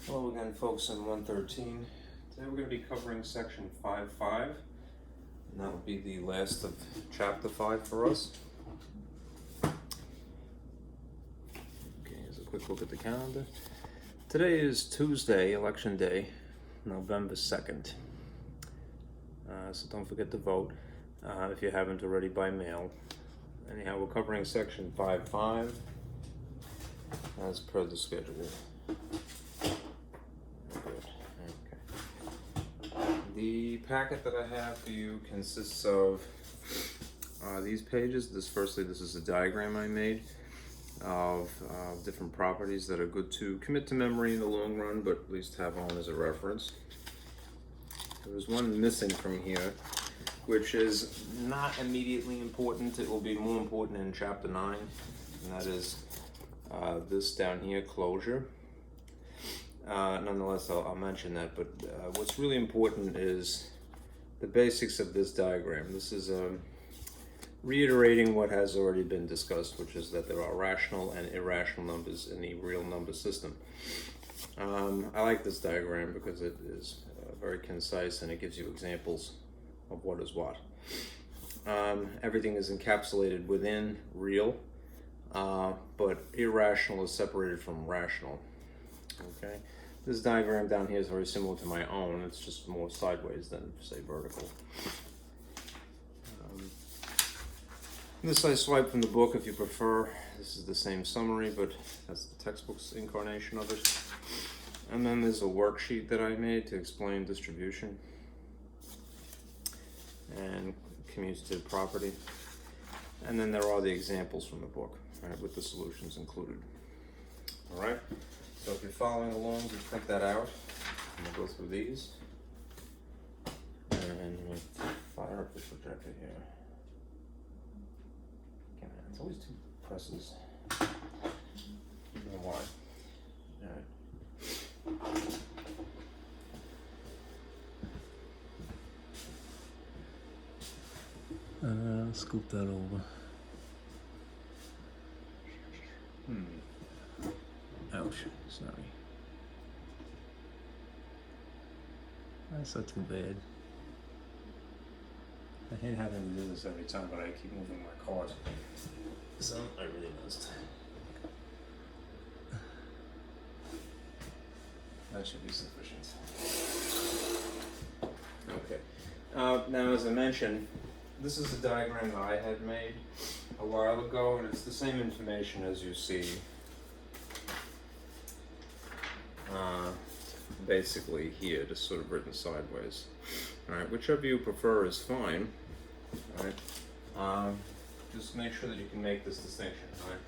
Hello again, folks, in 113. Today we're going to be covering section 5.5, and that will be the last of chapter 5 for us. Okay, here's a quick look at the calendar. Today is Tuesday, Election Day, November 2nd. So don't forget to vote if you haven't already by mail. Anyhow, we're covering section 5.5 as per the schedule. The packet that I have for you consists of these pages. This is a diagram I made of different properties that are good to commit to memory in the long run, but at least have on as a reference. There's one missing from here, which is not immediately important. It will be more important in chapter 9, and that is this down here, closure. Nonetheless, I'll mention that, but what's really important is the basics of this diagram. This is reiterating what has already been discussed, which is that there are rational and irrational numbers in the real number system. I like this diagram because it is very concise and it gives you examples of what is what. Everything is encapsulated within real, but irrational is separated from rational. Okay, this diagram down here is very similar to my own. It's just more sideways than, say, vertical. This I swiped from the book if you prefer. This is the same summary, but that's the textbook's incarnation of it. And then there's a worksheet that I made to explain distribution and commutative property. And then there are the examples from the book, right, with the solutions included. All right. So if you're following along, you print that out. I'm going to go through these. And we'll fire up this projector here. It's always two presses. I don't know why. Alright. Scoop that over. Ouch, sorry. That's not too bad. I hate having to do this every time, but I keep moving my card. So I really missed. That should be sufficient. Okay. Now, as I mentioned, this is a diagram that I had made a while ago, and it's the same information as you see basically here, just sort of written sideways. All right, whichever you prefer is fine. All right, just make sure that you can make this distinction. All right,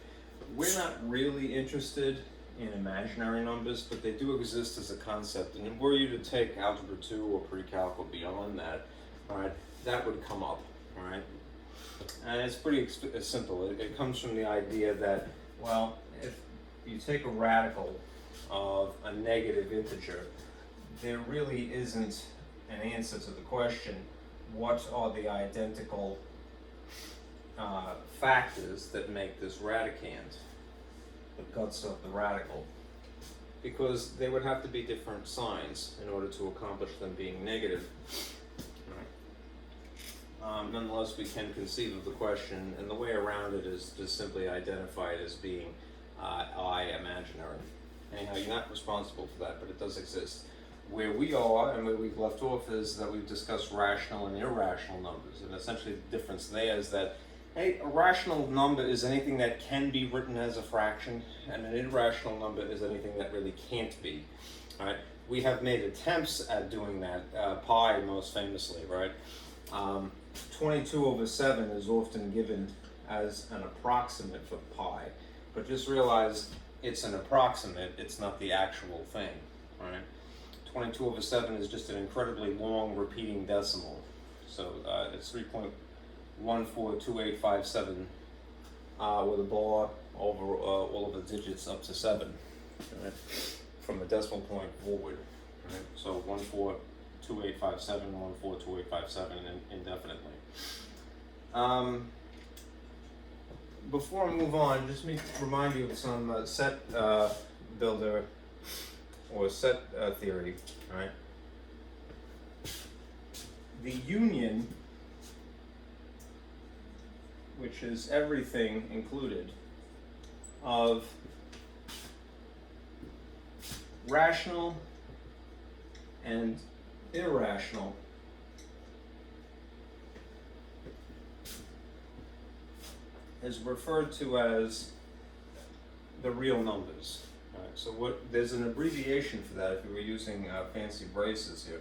we're not really interested in imaginary numbers, but they do exist as a concept. And were you to take Algebra 2 or pre-calc or beyond that, all right, that would come up. All right, and it's pretty simple. It comes from the idea that, well, if you take a radical of a negative integer, there really isn't an answer to the question, what are the identical factors that make this radicand, the guts of the radical? Because they would have to be different signs in order to accomplish them being negative. Nonetheless, we can conceive of the question, and the way around it is just simply identify it as being I imaginary. Anyhow, you're not responsible for that, but it does exist. Where we are and where we've left off is that we've discussed rational and irrational numbers, and essentially the difference there is that, hey, a rational number is anything that can be written as a fraction, and an irrational number is anything that really can't be. All right? We have made attempts at doing that, pi most famously, right? 22/7 is often given as an approximate for pi, but just realize it's an approximate, it's not the actual thing, right? 22/7 is just an incredibly long repeating decimal. So it's 3.142857 with a bar over all of the digits up to 7, right? From the decimal point forward, right? So 142857, 142857 indefinitely. Before I move on, just let me remind you of some set builder or set theory, right? The union, which is everything included, of rational and irrational is referred to as the real numbers. Right, so there's an abbreviation for that if you were using fancy braces here.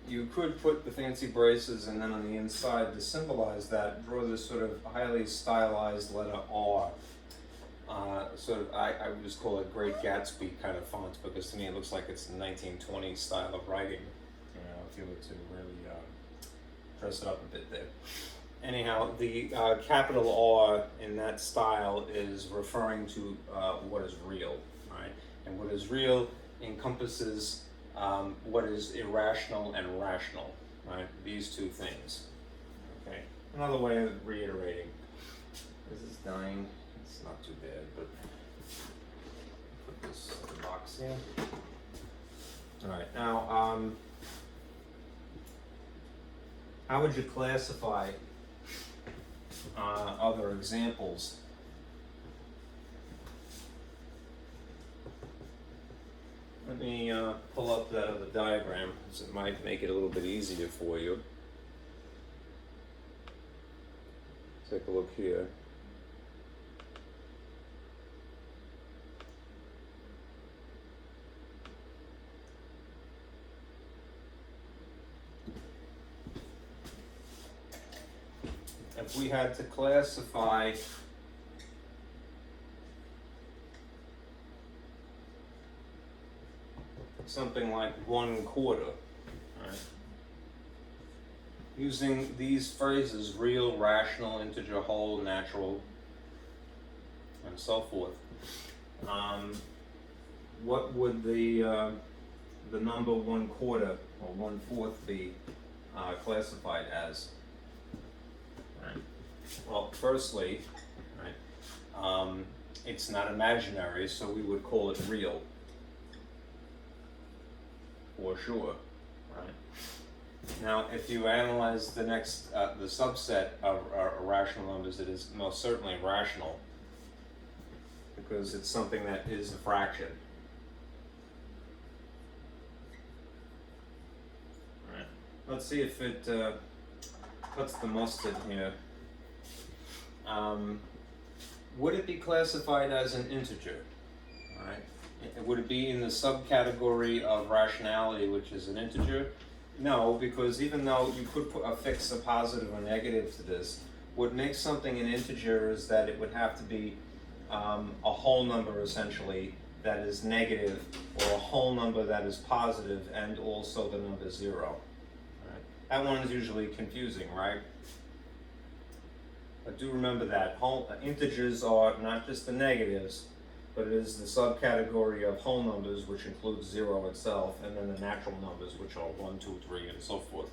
You could put the fancy braces and then on the inside to symbolize that, draw this sort of highly stylized letter R. I would just call it Great Gatsby kind of font, because to me it looks like it's the 1920s style of writing, if you were to really dress it up a bit there. Anyhow, the capital R in that style is referring to what is real, right? And what is real encompasses what is irrational and rational, right? These two things, okay? Another way of reiterating. This is dying. It's not too bad, but put this in the box here. All right, now, how would you classify other examples? Let me pull up that other diagram, because it might make it a little bit easier for you. Take a look here. If we had to classify something like 1/4, right? Using these phrases, real, rational, integer, whole, natural, and so forth, what would the number 1/4 or 1/4 be classified as? Right. Well, firstly, right, it's not imaginary, so we would call it real, for sure, right? Now, if you analyze the next, the subset of irrational numbers, it is most certainly rational, because it's something that is a fraction. All right. Let's see if it cuts the mustard here. Would it be classified as an integer? All right. Would it be in the subcategory of rationality, which is an integer? No, because even though you could affix a positive or negative to this, what makes something an integer is that it would have to be a whole number, essentially, that is negative, or a whole number that is positive, and also the number 0. Right? That one is usually confusing, right? But do remember that integers are not just the negatives, but it is the subcategory of whole numbers, which includes 0 itself, and then the natural numbers, which are 1, 2, 3, and so forth.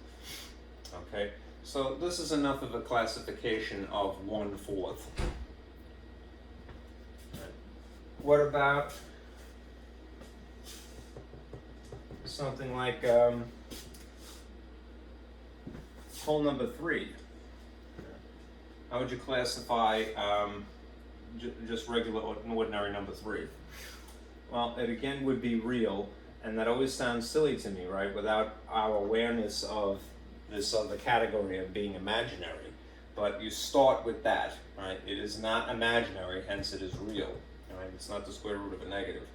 Okay, so this is enough of a classification of 1/4. Right. What about something like whole number 3? How would you classify just regular ordinary number 3? Well, it again would be real, and that always sounds silly to me, right? Without our awareness of this other category of being imaginary. But you start with that, right? It is not imaginary, hence it is real. Right? It's not the square root of a negative.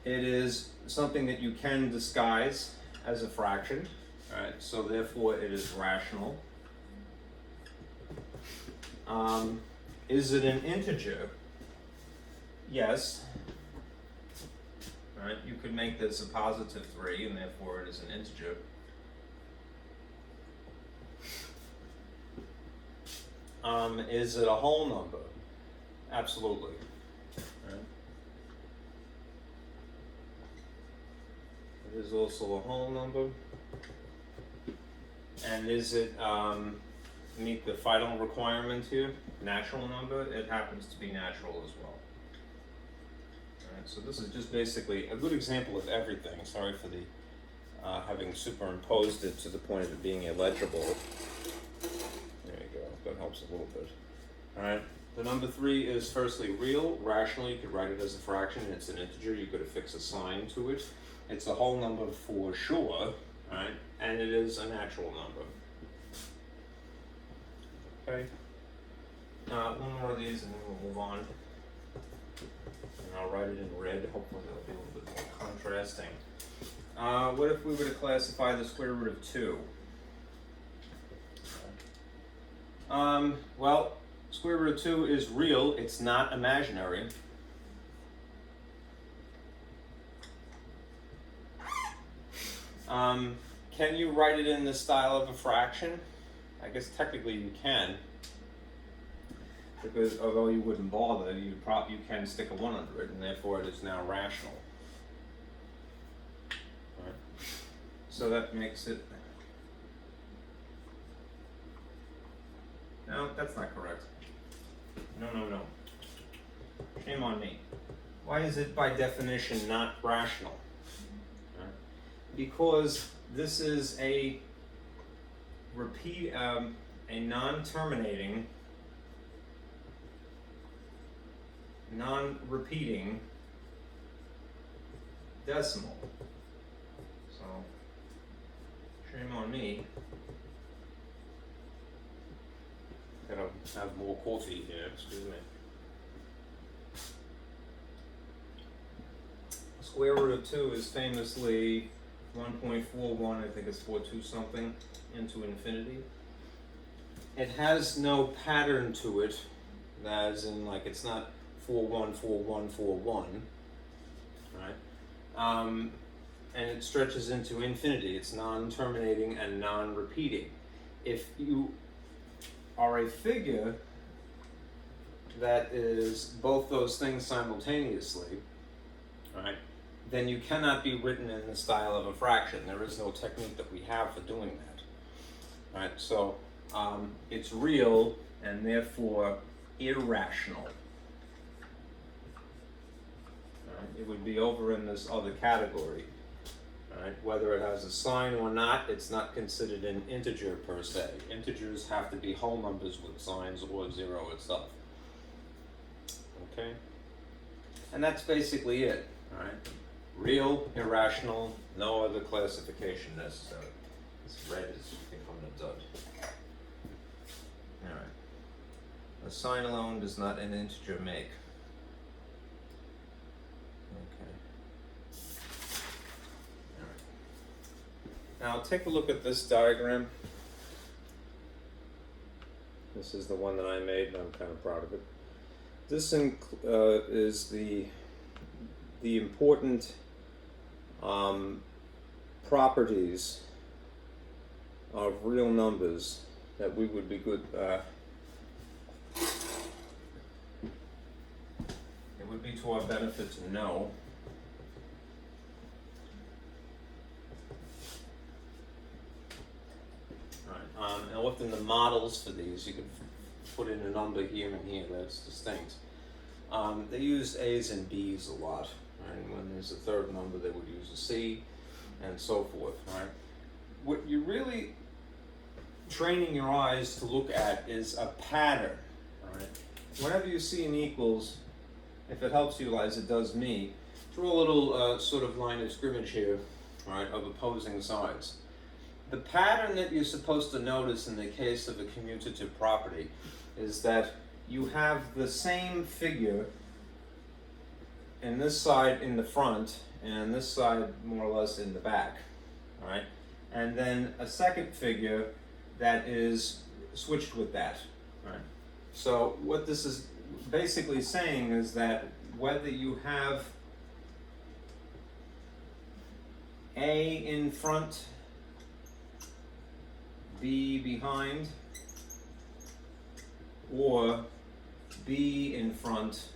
It is something that you can disguise as a fraction, right? So therefore it is rational. Is it an integer? Yes. Right? You could make this a positive 3, and therefore it is an integer. Is it a whole number? Absolutely. Right? It is also a whole number. And is it meet the final requirement here? Natural number? It happens to be natural as well. Alright, so this is just basically a good example of everything. Sorry for the having superimposed it to the point of it being illegible. There you go, that helps a little bit. Alright, the number 3 is firstly real. Rational, you could write it as a fraction, it's an integer, you could affix a sign to it. It's a whole number for sure, alright, and it is a natural number. Okay, one more of these and then we'll move on. And I'll write it in red, hopefully that'll be a little bit more contrasting. What if we were to classify the square root of 2? Well, square root of 2 is real, it's not imaginary. Can you write it in the style of a fraction? I guess technically you can. Because although you wouldn't bother, you can stick a 1 under it, and therefore it is now rational. Right. So that makes it. No, that's not correct. No. Shame on me. Why is it by definition not rational? Right. Because this is a non-terminating, non-repeating decimal. So, shame on me. Gotta have more coffee here, excuse me. Square root of 2 is famously 1.41, I think it's 42 something, into infinity. It has no pattern to it, as in like it's not 414141, right? And it stretches into infinity. It's non-terminating and non-repeating. If you are a figure that is both those things simultaneously, right, then you cannot be written in the style of a fraction. There is no technique that we have for doing that. Right? So it's real and therefore irrational. Right? It would be over in this other category. Right? Whether it has a sign or not, it's not considered an integer per se. Integers have to be whole numbers with signs or 0 itself. Okay? And that's basically it. Right? Real, irrational, no other classification necessary. This red is becoming a dud. Alright. A sign alone does not an integer make. Okay. Alright. Now take a look at this diagram. This is the one that I made and I'm kind of proud of it. This is the important properties of real numbers that we would be good. It would be to our benefit to know. Right. And often the models for these, you could put in a number here and here that's distinct. They use A's and B's a lot. And when there's a third number, they would use a C, and so forth. Right? What you're really training your eyes to look at is a pattern. Right? Whenever you see an equals, if it helps you, as it does me, draw a little sort of line of scrimmage here, right, of opposing sides. The pattern that you're supposed to notice in the case of a commutative property is that you have the same figure in this side in the front and this side more or less in the back, right? And then a second figure that is switched with that, right? So what this is basically saying is that whether you have A in front, B behind, or B in front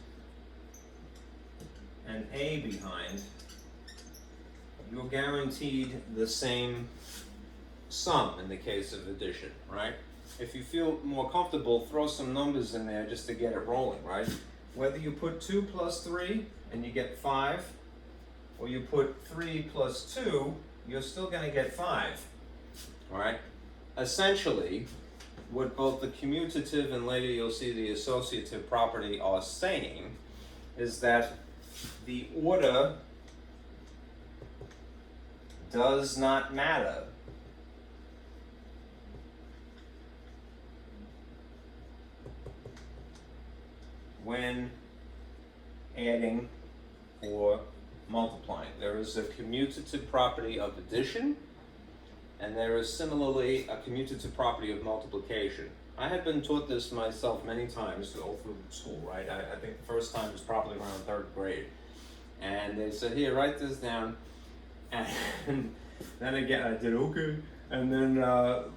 and A behind, you're guaranteed the same sum in the case of addition, right? If you feel more comfortable, throw some numbers in there just to get it rolling, right? Whether you put 2 plus 3 and you get 5, or you put 3 plus 2, you're still going to get 5. All right? Essentially, what both the commutative and later you'll see the associative property are saying is that the order does not matter when adding or multiplying. There is a commutative property of addition, and there is similarly a commutative property of multiplication. I had been taught this myself many times all through school, right? I think the first time was probably around 3rd grade. And they said, here, write this down. And then again, I did okay. And then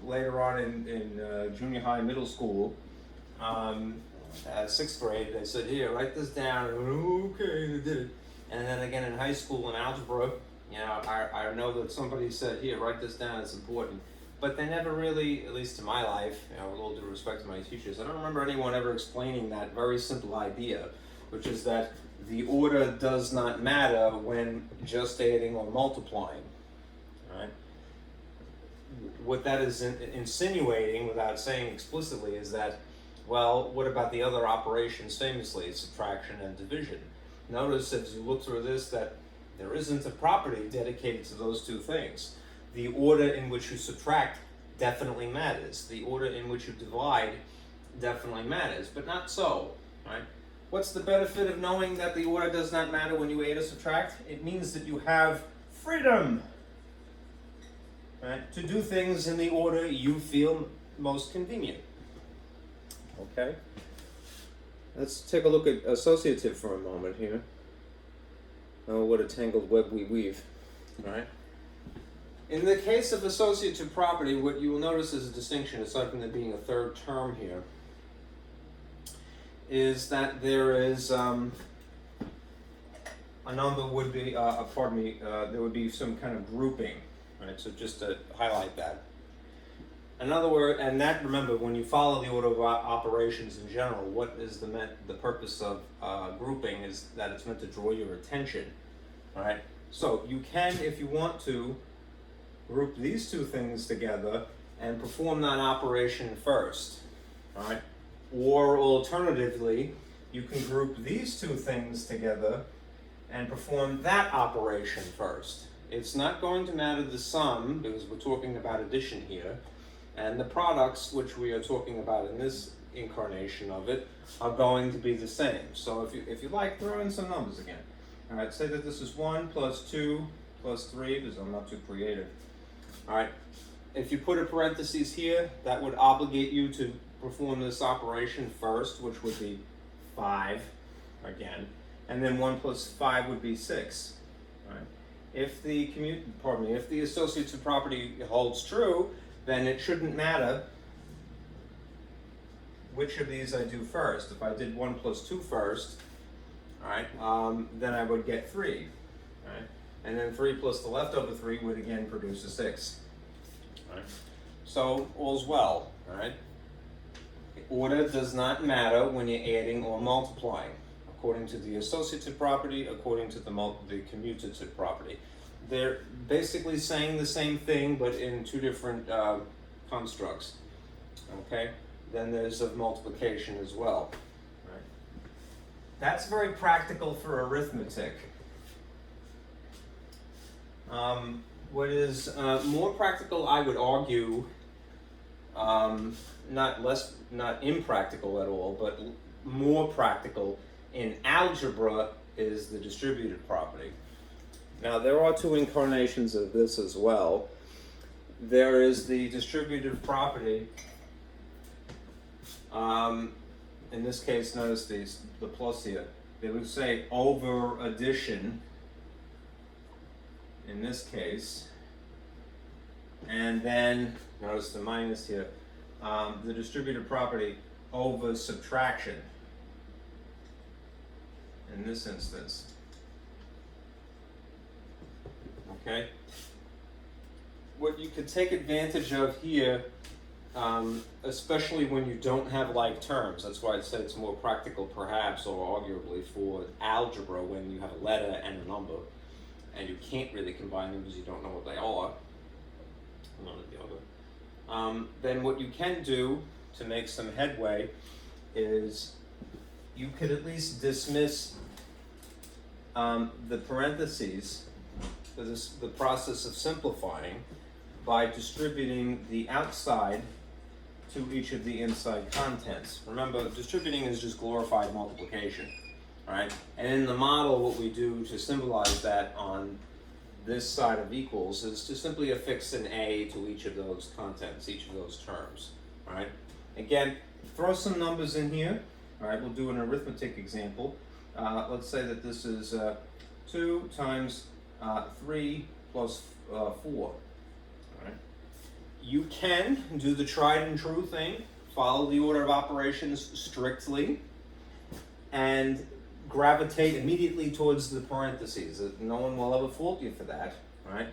later on in junior high, middle school, 6th grade, they said, here, write this down. And I went, okay, and I did it. And then again in high school in algebra, you know, I know that somebody said, here, write this down, it's important. But they never really, at least in my life, you know, with all due respect to my teachers, I don't remember anyone ever explaining that very simple idea, which is that the order does not matter when just adding or multiplying, right? What that is insinuating, without saying explicitly, is that, well, what about the other operations famously, subtraction and division? Notice as you look through this that there isn't a property dedicated to those two things. The order in which you subtract definitely matters. The order in which you divide definitely matters, but not so, right? What's the benefit of knowing that the order does not matter when you add or subtract? It means that you have freedom, right, to do things in the order you feel most convenient. Okay? Let's take a look at associative for a moment here. Oh, what a tangled web we weave, right? In the case of associative property, what you will notice is a distinction, aside from there being a 3rd term here, is that there is a number would be, there would be some kind of grouping, right? So just to highlight that. In other words, and that, remember, when you follow the order of operations in general, what is the purpose of grouping is that it's meant to draw your attention, all right? So you can, if you want to, group these two things together and perform that operation first, all right? Or alternatively, you can group these two things together and perform that operation first. It's not going to matter the sum, because we're talking about addition here, and the products, which we are talking about in this incarnation of it, are going to be the same. So if you like, throw in some numbers again. All right, say that this is 1 plus 2 plus 3, because I'm not too creative. All right, if you put a parentheses here, that would obligate you to perform this operation first, which would be 5 again, and then 1 plus 5 would be 6. Right? If the associative property holds true, then it shouldn't matter which of these I do first. If I did 1 plus 2 first, all right, then I would get 3. Right? And then 3 plus the leftover 3 would again produce a 6. Right? So all's well. Right? Order does not matter when you're adding or multiplying, according to the associative property, according to the commutative property. They're basically saying the same thing, but in two different constructs. Okay? Then there's of multiplication as well. Right? That's very practical for arithmetic. What is more practical, I would argue, not impractical at all, but more practical in algebra is the distributive property. Now, there are two incarnations of this as well. There is the distributive property. In this case, notice the plus here. They would say over addition in this case. And then, notice the minus here, the distributive property over subtraction in this instance. Okay? What you could take advantage of here especially when you don't have like terms. That's why I said it's more practical perhaps, or arguably, for algebra when you have a letter and a number, and you can't really combine them because you don't know what they are, one or the other. Then what you can do to make some headway is you could at least dismiss the parentheses, the process of simplifying, by distributing the outside to each of the inside contents. Remember, distributing is just glorified multiplication, right? And in the model, what we do to symbolize that on this side of equals is to simply affix an A to each of those contents, each of those terms, all right? Again, throw some numbers in here, all right? We'll do an arithmetic example. Let's say that this is 2 times 3 plus 4. Right. You can do the tried and true thing, follow the order of operations strictly, and gravitate immediately towards the parentheses. No one will ever fault you for that, right?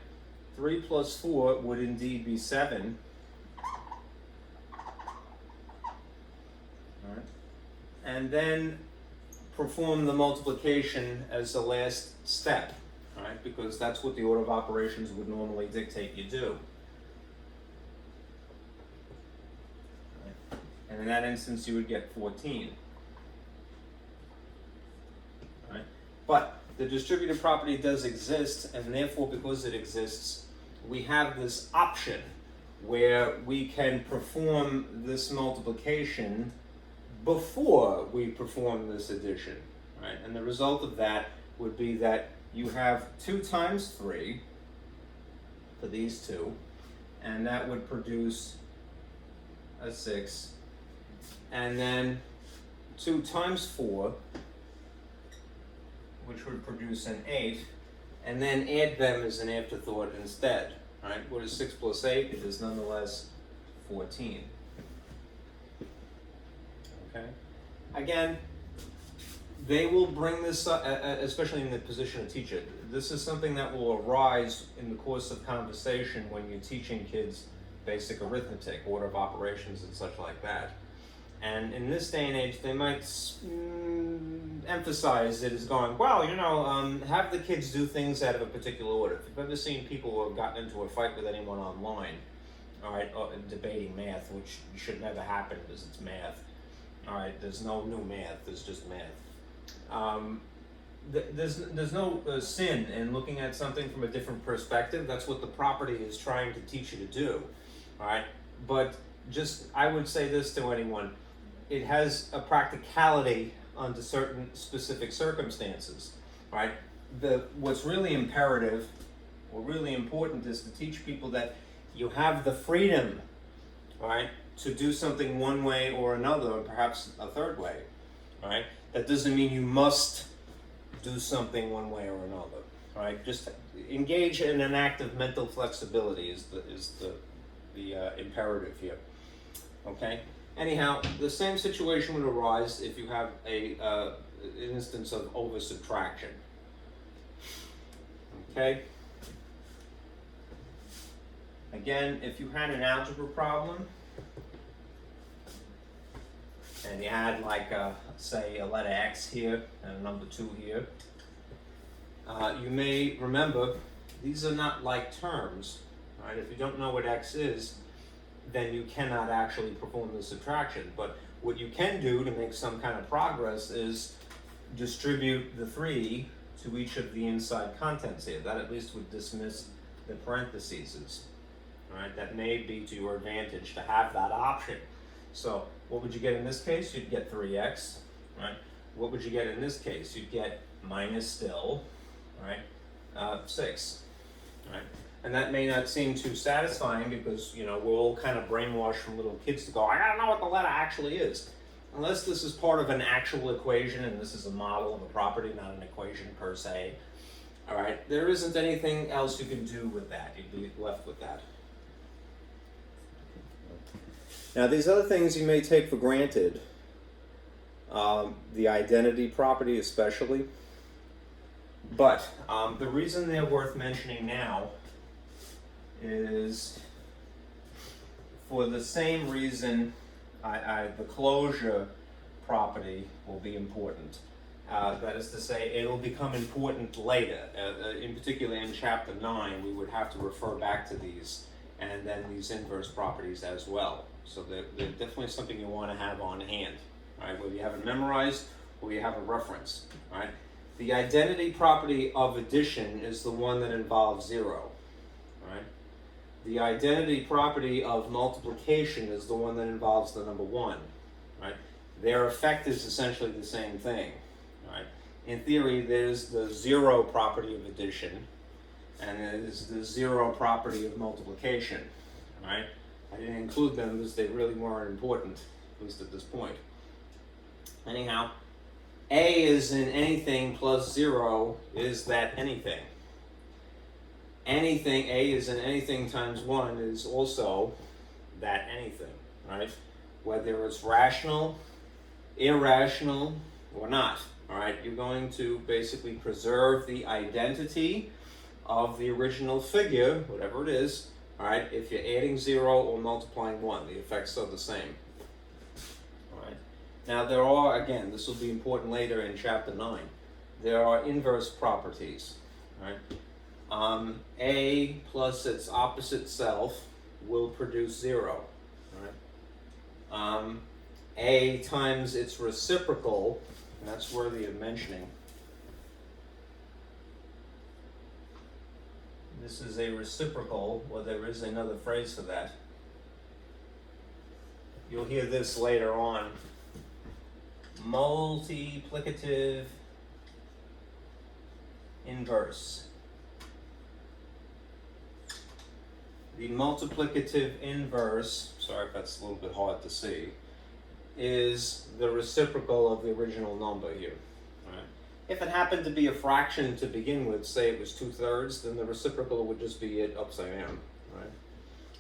3 plus 4 would indeed be 7. All right. And then perform the multiplication as the last step, right? Because that's what the order of operations would normally dictate you do. Right. And in that instance, you would get 14. Right? But the distributive property does exist, and therefore, because it exists, we have this option where we can perform this multiplication before we perform this addition, right? And the result of that would be that you have 2 times 3 for these two, and that would produce a 6. And then 2 times 4, which would produce an 8, and then add them as an afterthought instead, right? What is 6 plus 8? It is nonetheless 14. Okay. Again, they will bring this up, especially in the position of teacher. This is something that will arise in the course of conversation when you're teaching kids basic arithmetic, order of operations, and such like that. And in this day and age, they might emphasize it as going, well, you know, have the kids do things out of a particular order. If you've ever seen people who have gotten into a fight with anyone online, all right, debating math, which should never happen because it's math. All right, there's no new math, there's just math. There's no sin in looking at something from a different perspective. That's what the property is trying to teach you to do, all right? But just, I would say this to anyone, it has a practicality under certain specific circumstances, right? What's really imperative or really important is to teach people that you have the freedom, right, to do something one way or another, or perhaps a third way, right? That doesn't mean you must do something one way or another, right? Just engage in an act of mental flexibility is the imperative here, okay? Anyhow, the same situation would arise if you have an instance of over subtraction, okay? Again, if you had an algebra problem, and you had like, say, a letter X here and a number 2 here, you may remember these are not like terms, right? If you don't know what X is, then you cannot actually perform the subtraction. But what you can do to make some kind of progress is distribute the 3 to each of the inside contents here. That at least would dismiss the parentheses, right? That may be to your advantage to have that option. So what would you get in this case? You'd get 3x, right? What would you get in this case? You'd get minus still, right? 6, right? And that may not seem too satisfying because, you know, we're all kind of brainwashed from little kids to go, I gotta know what the letter actually is. Unless this is part of an actual equation and this is a model of a property, not an equation per se, all right? There isn't anything else you can do with that. You'd be left with that. Now, these other things you may take for granted, the identity property especially, but the reason they're worth mentioning now is for the same reason, the closure property will be important. That is to say, it will become important later. In particular, in Chapter 9, we would have to refer back to these, and then these inverse properties as well. So they're definitely something you want to have on hand, right? Whether you have it memorized or you have a reference, right? The identity property of addition is the one that involves 0, right? The identity property of multiplication is the one that involves the number 1, right? Their effect is essentially the same thing, right? In theory, there's the 0 property of addition, and there's the 0 property of multiplication, right? I didn't include them because they really weren't important, at least at this point. Anyhow, A is in anything plus 0 is that anything. Anything, A is in anything times 1 is also that anything, right? Whether it's rational, irrational, or not, all right? You're going to basically preserve the identity of the original figure, whatever it is, all right? If you're adding 0 or multiplying 1, the effects are the same, all right? Now there are, again, this will be important later in Chapter 9, there are inverse properties, right? A plus its opposite self will produce 0, right? A times its reciprocal, and that's worthy of mentioning. This is a reciprocal, or there is another phrase for that. You'll hear this later on. Multiplicative inverse. The multiplicative inverse, sorry if that's a little bit hard to see, is the reciprocal of the original number here. Right? If it happened to be a fraction to begin with, say it was 2/3, then the reciprocal would just be it upside down. Right?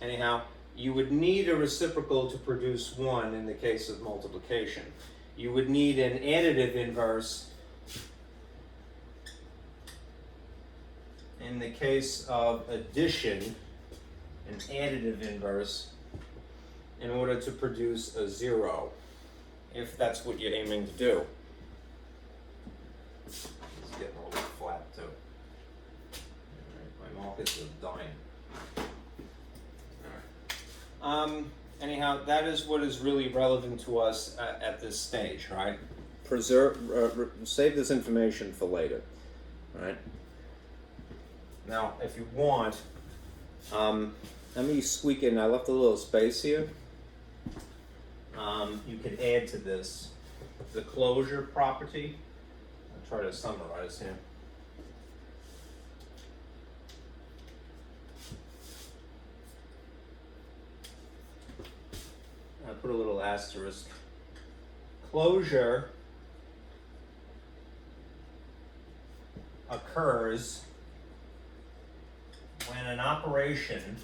Anyhow, you would need a reciprocal to produce 1 in the case of multiplication. You would need an additive inverse in the case of addition, an additive inverse, in order to produce a 0, if that's what you're aiming to do. It's getting a little bit flat too. All right, my markers are dying. All right. Anyhow, that is what is really relevant to us at this stage, right? Save this information for later, right? Now, if you want, let me squeak in. I left a little space here. You can add to this the closure property. I'll try to summarize here. I'll put a little asterisk. Closure occurs when an operation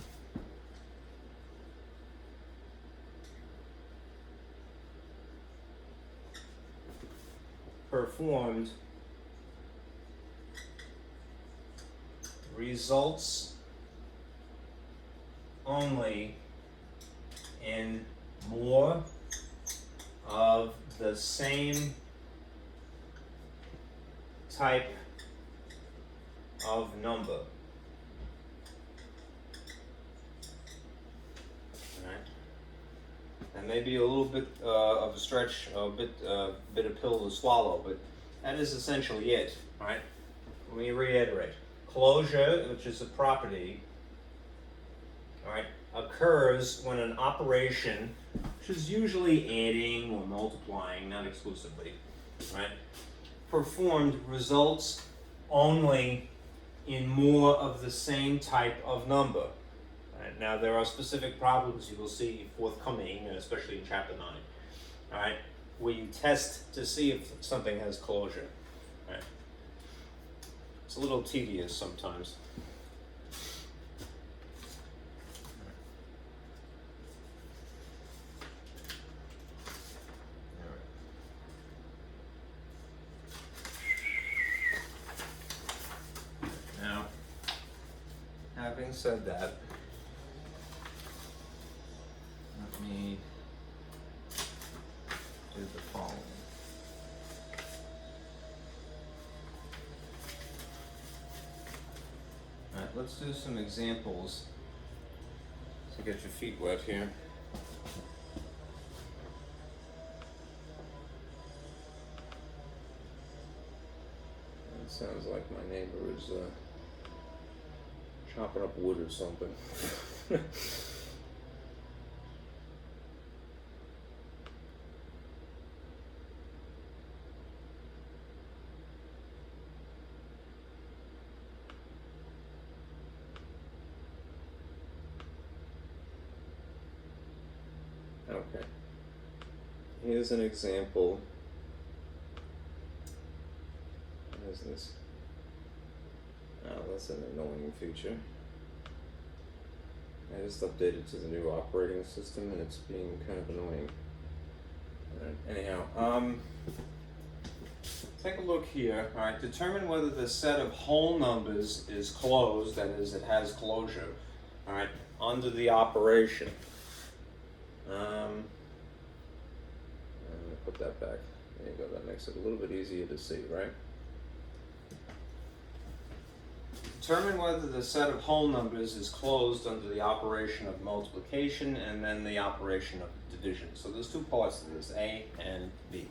performed results only in more of the same type of number. That may be a little bit of a stretch, a bit of pill to swallow, but that is essentially it, right? Let me reiterate. Closure, which is a property, all right, occurs when an operation, which is usually adding or multiplying, not exclusively, right, performed results only in more of the same type of number. Right? Now, there are specific problems you will see forthcoming, especially in Chapter 9, all right, where you test to see if something has closure. Right? It's a little tedious sometimes. Now, having said that, me do the following. Alright, let's do some examples to get your feet wet here. It sounds like my neighbor is chopping up wood or something. Okay, here's an example. What is this? Oh, that's an annoying feature. I just updated to the new operating system and it's being kind of annoying. Anyhow, take a look here. Alright, determine whether the set of whole numbers is closed, that is, it has closure, alright, under the operation. I'm gonna put that back. There you go, that makes it a little bit easier to see, right? Determine whether the set of whole numbers is closed under the operation of multiplication and then the operation of division. So there's two parts to this, A and B.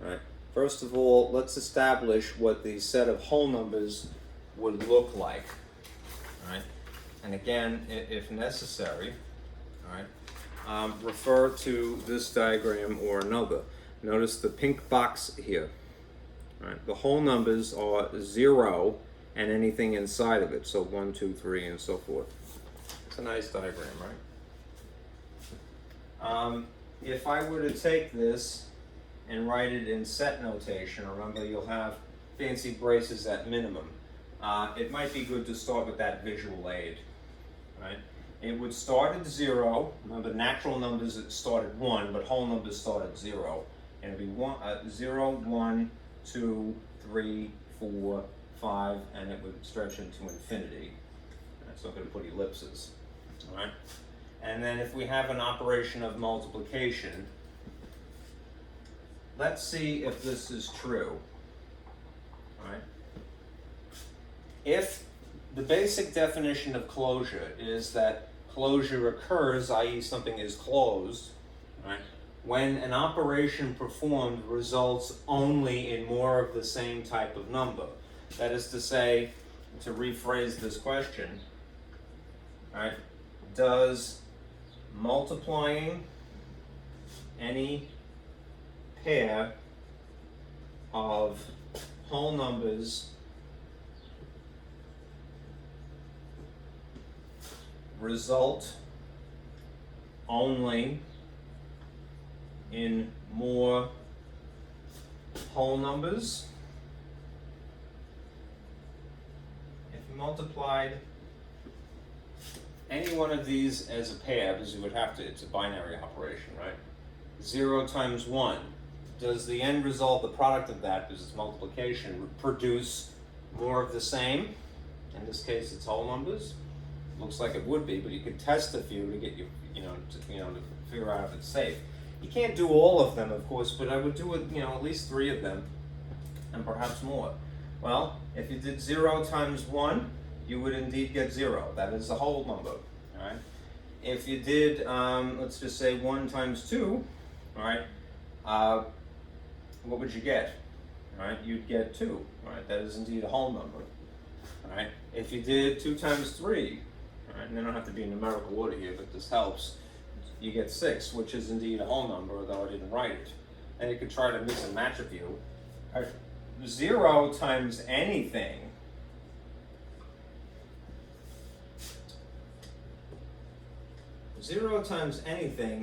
All right. First of all, let's establish what the set of whole numbers would look like. All right. And again, if necessary, all right, refer to this diagram or another. Notice the pink box here. Right. The whole numbers are 0 and anything inside of it, so 1, 2, 3, and so forth. It's a nice diagram, right? If I were to take this and write it in set notation, remember you'll have fancy braces at minimum. It might be good to start with that visual aid. Right? It would start at 0. Remember, natural numbers start at 1, but whole numbers start at 0. And it would be 0, 1, 2, 3, 4, 5, and it would stretch into infinity. So I'm going to put ellipses. All right. And then if we have an operation of multiplication, let's see if this is true. All right. If the basic definition of closure is that closure occurs, i.e. something is closed, right, when an operation performed results only in more of the same type of number. That is to say, to rephrase this question, right, does multiplying any pair of whole numbers result only in more whole numbers? If you multiplied any one of these as a pair, because you would have to, it's a binary operation, right? 0 times 1. Does the end result, the product of that, because it's multiplication, produce more of the same? In this case, it's whole numbers. Looks like it would be, but you could test a few to get to figure out if it's safe. You can't do all of them, of course, but I would do it, at least 3 of them, and perhaps more. Well, if you did 0 times 1, you would indeed get 0. That is a whole number. All right. If you did, let's just say 1 times 2, all right, what would you get? All right, you'd get 2. All right, that is indeed a whole number. All right. If you did 2 times 3, all right, and they don't have to be in numerical order here, but this helps. You get 6, which is indeed a whole number, although I didn't write it. And you could try to mix and match a few. 0 times anything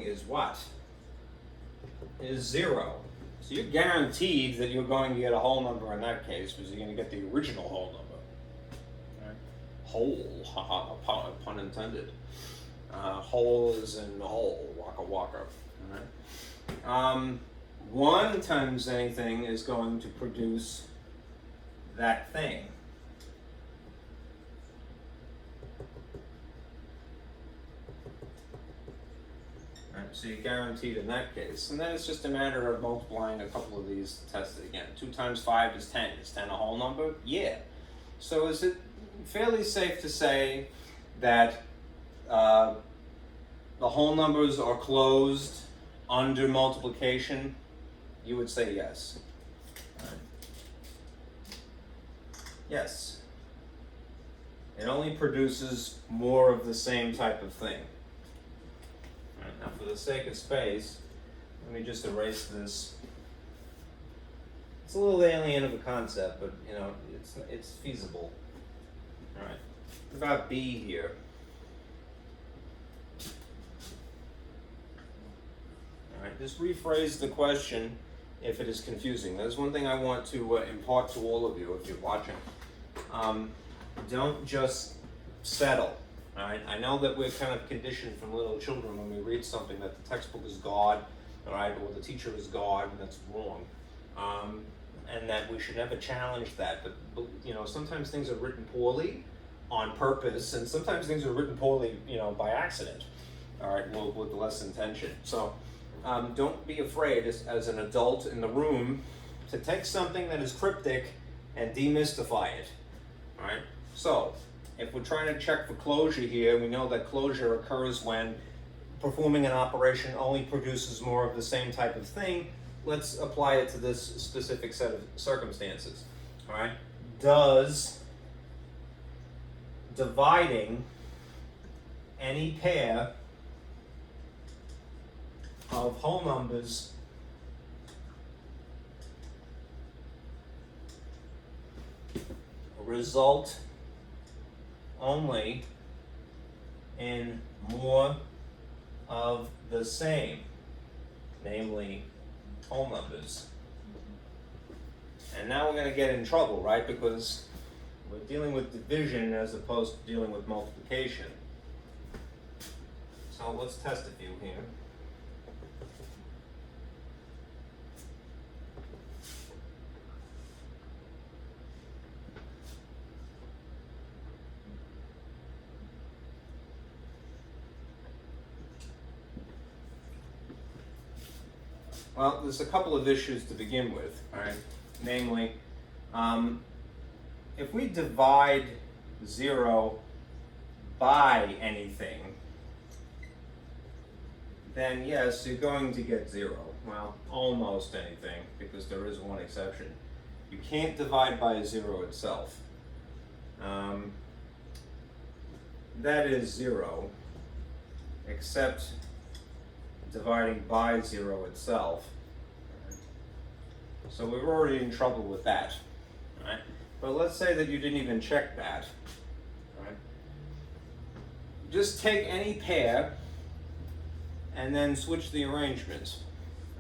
is what? Is 0. So you're guaranteed that you're going to get a whole number in that case, because you're going to get the original whole number. Right? Whole, haha, pun intended. Whole is in whole, waka waka. All right. 1 times anything is going to produce that thing. So you're guaranteed in that case. And then it's just a matter of multiplying a couple of these to test it again. 2 times 5 is 10. Is 10 a whole number? Yeah. So is it fairly safe to say that the whole numbers are closed under multiplication? You would say yes. Right. Yes. It only produces more of the same type of thing. Right, now for the sake of space, let me just erase this. It's a little alien of a concept, but you know, it's feasible. All right. What about B here? All right, just rephrase the question if it is confusing. There's one thing I want to impart to all of you if you're watching. Don't just settle. All right? I know that we're kind of conditioned from little children when we read something that the textbook is God, all right, or the teacher is God, and that's wrong. And that we should never challenge that. But you know, sometimes things are written poorly on purpose, and sometimes things are written poorly, you know, by accident. All right, well, with less intention. So don't be afraid as an adult in the room to take something that is cryptic and demystify it. All right. So if we're trying to check for closure here, we know that closure occurs when performing an operation only produces more of the same type of thing. Let's apply it to this specific set of circumstances. All right. Does dividing any pair of whole numbers result only in more of the same, namely whole numbers? And now we're going to get in trouble, right? Because we're dealing with division as opposed to dealing with multiplication. So let's test a few here. Well, there's a couple of issues to begin with, all right? Namely, if we divide 0 by anything, then yes, you're going to get 0. Well, almost anything, because there is one exception. You can't divide by 0 itself. That is 0, except dividing by 0 itself. So we're already in trouble with that. Right? But let's say that you didn't even check that. Right? Just take any pair and then switch the arrangements.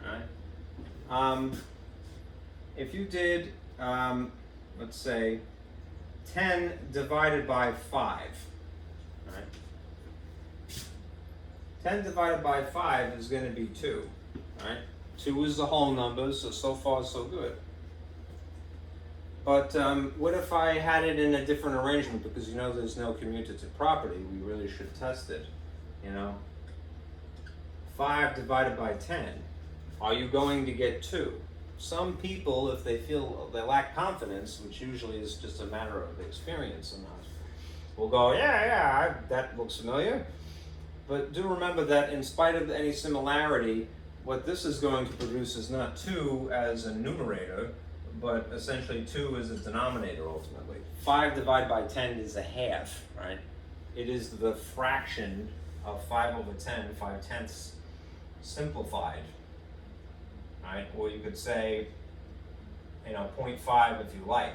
Right? If you did, let's say, 10 divided by 5. Right? 10 divided by 5 is going to be 2, right? 2 is the whole number, so far so good. But what if I had it in a different arrangement? Because you know there's no commutative property, we really should test it, you know? 5 divided by 10, are you going to get 2? Some people, if they feel they lack confidence, which usually is just a matter of experience or not, will go, yeah, that looks familiar. But do remember that in spite of any similarity, what this is going to produce is not 2 as a numerator, but essentially 2 as a denominator ultimately. 5 divided by 10 is a half, right? It is the fraction of 5 over 10, 5/10 simplified, right? Or you could say, you know, 0.5 if you like.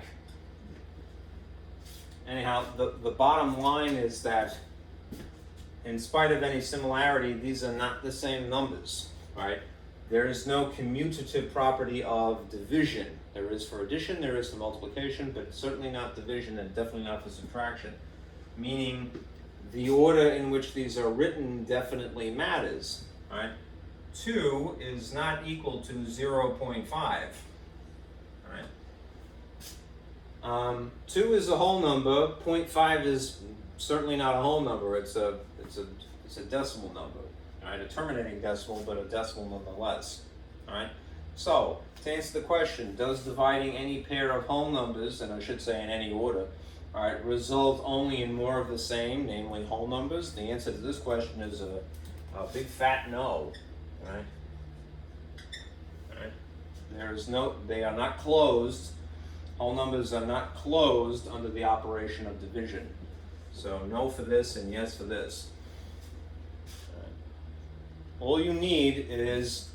Anyhow, the bottom line is that in spite of any similarity, these are not the same numbers, right? There is no commutative property of division. There is for addition, there is for multiplication, but certainly not division and definitely not for subtraction. Meaning the order in which these are written definitely matters, right? 2 is not equal to 0.5, right? 2 is a whole number, 0.5 is certainly not a whole number, it's a decimal number, All right, a terminating decimal, but a decimal nonetheless. All right. So to answer the question, does dividing any pair of whole numbers, and I should say in any order, all right, result only in more of the same, namely whole numbers? The answer to this question is a big fat no. All right. All right. They are not closed. Whole numbers are not closed under the operation of division. So no for this and yes for this. All you need is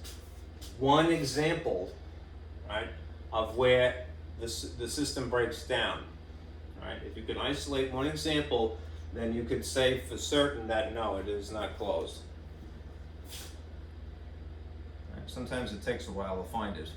one example, right, of where the system breaks down. Right? If you can isolate one example, then you could say for certain that no, it is not closed. Right? Sometimes it takes a while to find it.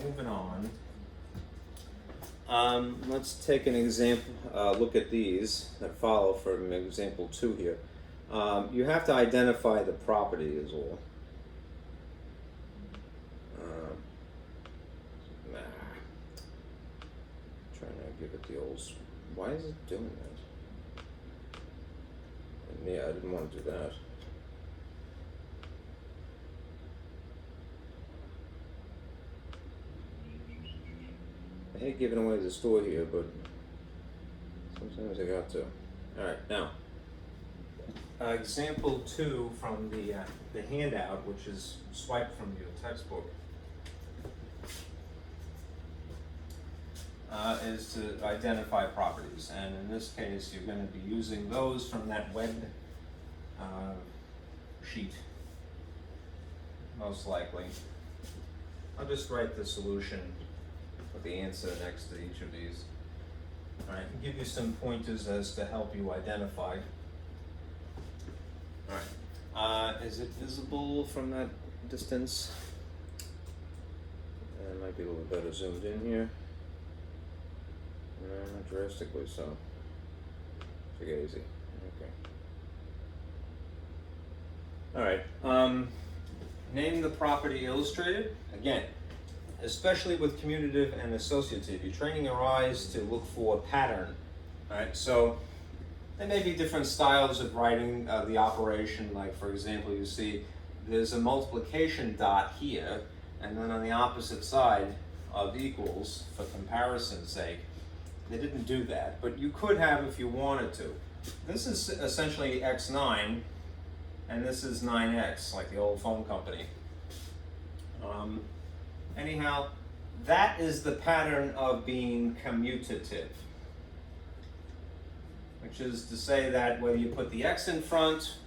Moving on, let's take an example, look at these that follow from example 2 here. You have to identify the property is all. Trying to give it the old, why is it doing that? And yeah, I didn't want to do that. I hate giving away the store here, but sometimes I got to. All right, now, example 2 from the handout, which is swiped from your textbook, is to identify properties. And in this case, you're going to be using those from that web sheet, most likely. I'll just write the solution with the answer next to each of these. All right, give you some pointers as to help you identify. All right, is it visible from that distance? It might be a little better zoomed in here. No, not drastically so. Take it easy. Okay. All right. Name the property illustrated. Again, especially with commutative and associative, you're training your eyes to look for a pattern. All right, so there may be different styles of writing the operation. Like, for example, you see there's a multiplication dot here, and then on the opposite side of equals, for comparison's sake, they didn't do that, but you could have if you wanted to. This is essentially x9, and this is 9x, like the old phone company. Anyhow, that is the pattern of being commutative, which is to say that whether you put the x in front,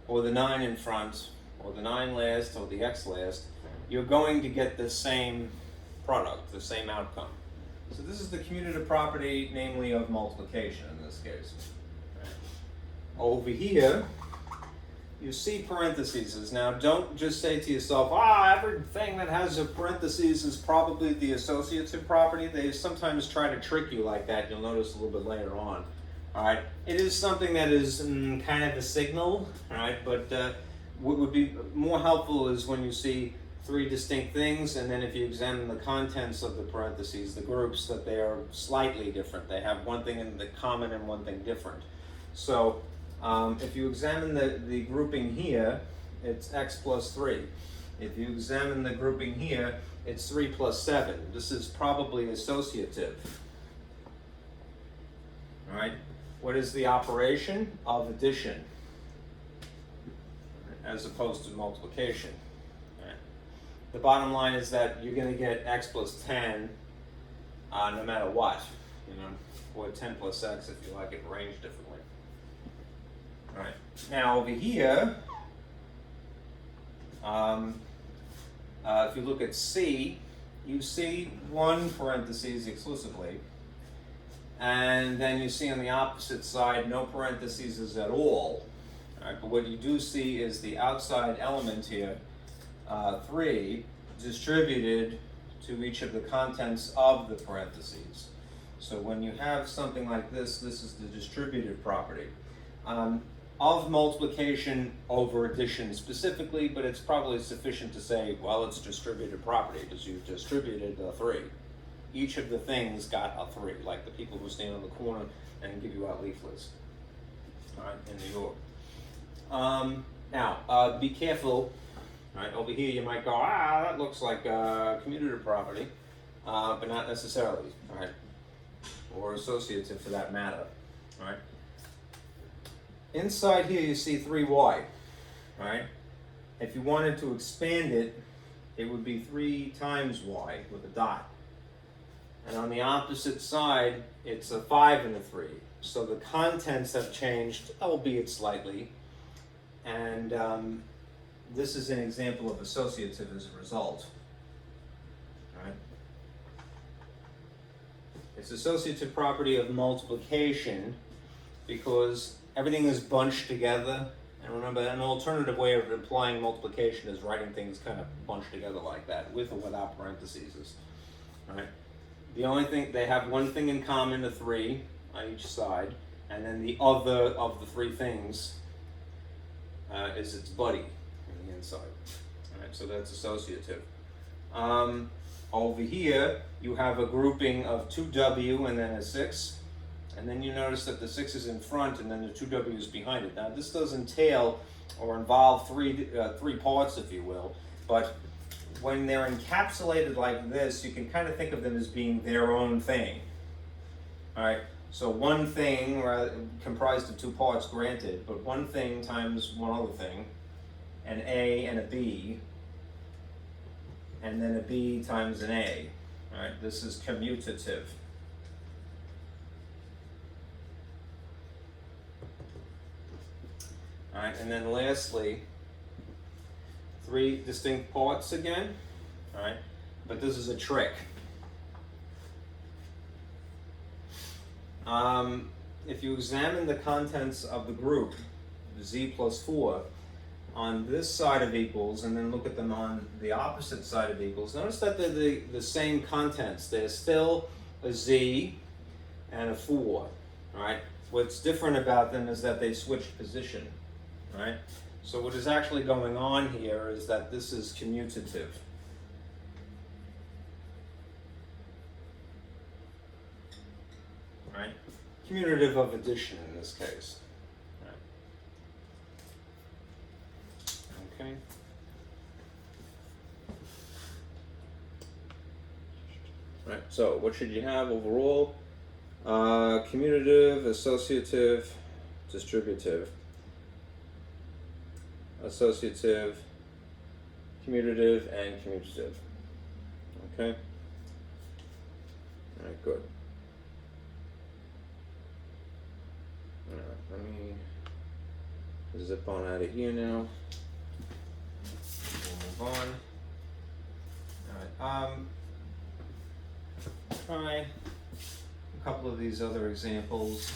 or the 9 in front, or the 9 last, or the x last, you're going to get the same product, the same outcome. So this is the commutative property, namely of multiplication in this case. Over here, you see parentheses. Now, don't just say to yourself, everything that has a parentheses is probably the associative property. They sometimes try to trick you like that. You'll notice a little bit later on. All right, it is something that is kind of a signal, all right, but what would be more helpful is when you see 3 distinct things, and then if you examine the contents of the parentheses, the groups, that they are slightly different. They have one thing in the common and one thing different. So if you examine the grouping here, it's x plus 3. If you examine the grouping here, it's 3 plus 7. This is probably associative. All right. What is the operation of addition as opposed to multiplication? All right. The bottom line is that you're going to get x plus 10 no matter what, or 10 plus x if you like it arranged differently. All right. Now over here, if you look at C, you see 1 parentheses exclusively, and then you see on the opposite side no parentheses at all. All right, but what you do see is the outside element here, 3, distributed to each of the contents of the parentheses. So when you have something like this, this is the distributive property of multiplication over addition specifically, but it's probably sufficient to say, well, it's distributive property because you've distributed the 3. Each of the things got a 3, like the people who stand on the corner and give you out leaflets, all right, in New York. Now, be careful, right? Over here you might go, that looks like commutative property, but not necessarily, all right? Or associative for that matter, all right? Inside here you see 3y, right? If you wanted to expand it, it would be 3 times y with a dot. And on the opposite side, it's a 5 and a 3. So the contents have changed, albeit slightly. And this is an example of associative as a result. Right? It's associative property of multiplication because everything is bunched together. And remember, an alternative way of implying multiplication is writing things kind of bunched together like that, with or without parentheses. Right? The only thing, they have one thing in common, a 3 on each side, and then the other of the 3 things is its buddy on the inside. All right, so that's associative. Over here, you have a grouping of 2w and then a 6, and then you notice that the 6 is in front and then the 2w is behind it. Now, this does entail or involve three parts, if you will, but when they're encapsulated like this, you can kind of think of them as being their own thing. All right, so one thing comprised of 2 parts, granted, but one thing times one other thing, an A and a B, and then a B times an A. All right, this is commutative. All right, and then lastly, 3 distinct parts again. All right, but this is a trick. If you examine the contents of the group, z plus 4, on this side of equals, and then look at them on the opposite side of equals, notice that they're the same contents. There's still a z and a 4. All right. What's different about them is that they switched position. All right. So what is actually going on here is that this is commutative. Right? Commutative of addition in this case. Right. Okay. Right. So what should you have overall? Commutative, associative, distributive. Associative, commutative, and commutative. Okay? Alright, good. Alright, let me zip on out of here now. We'll move on. Alright, try a couple of these other examples.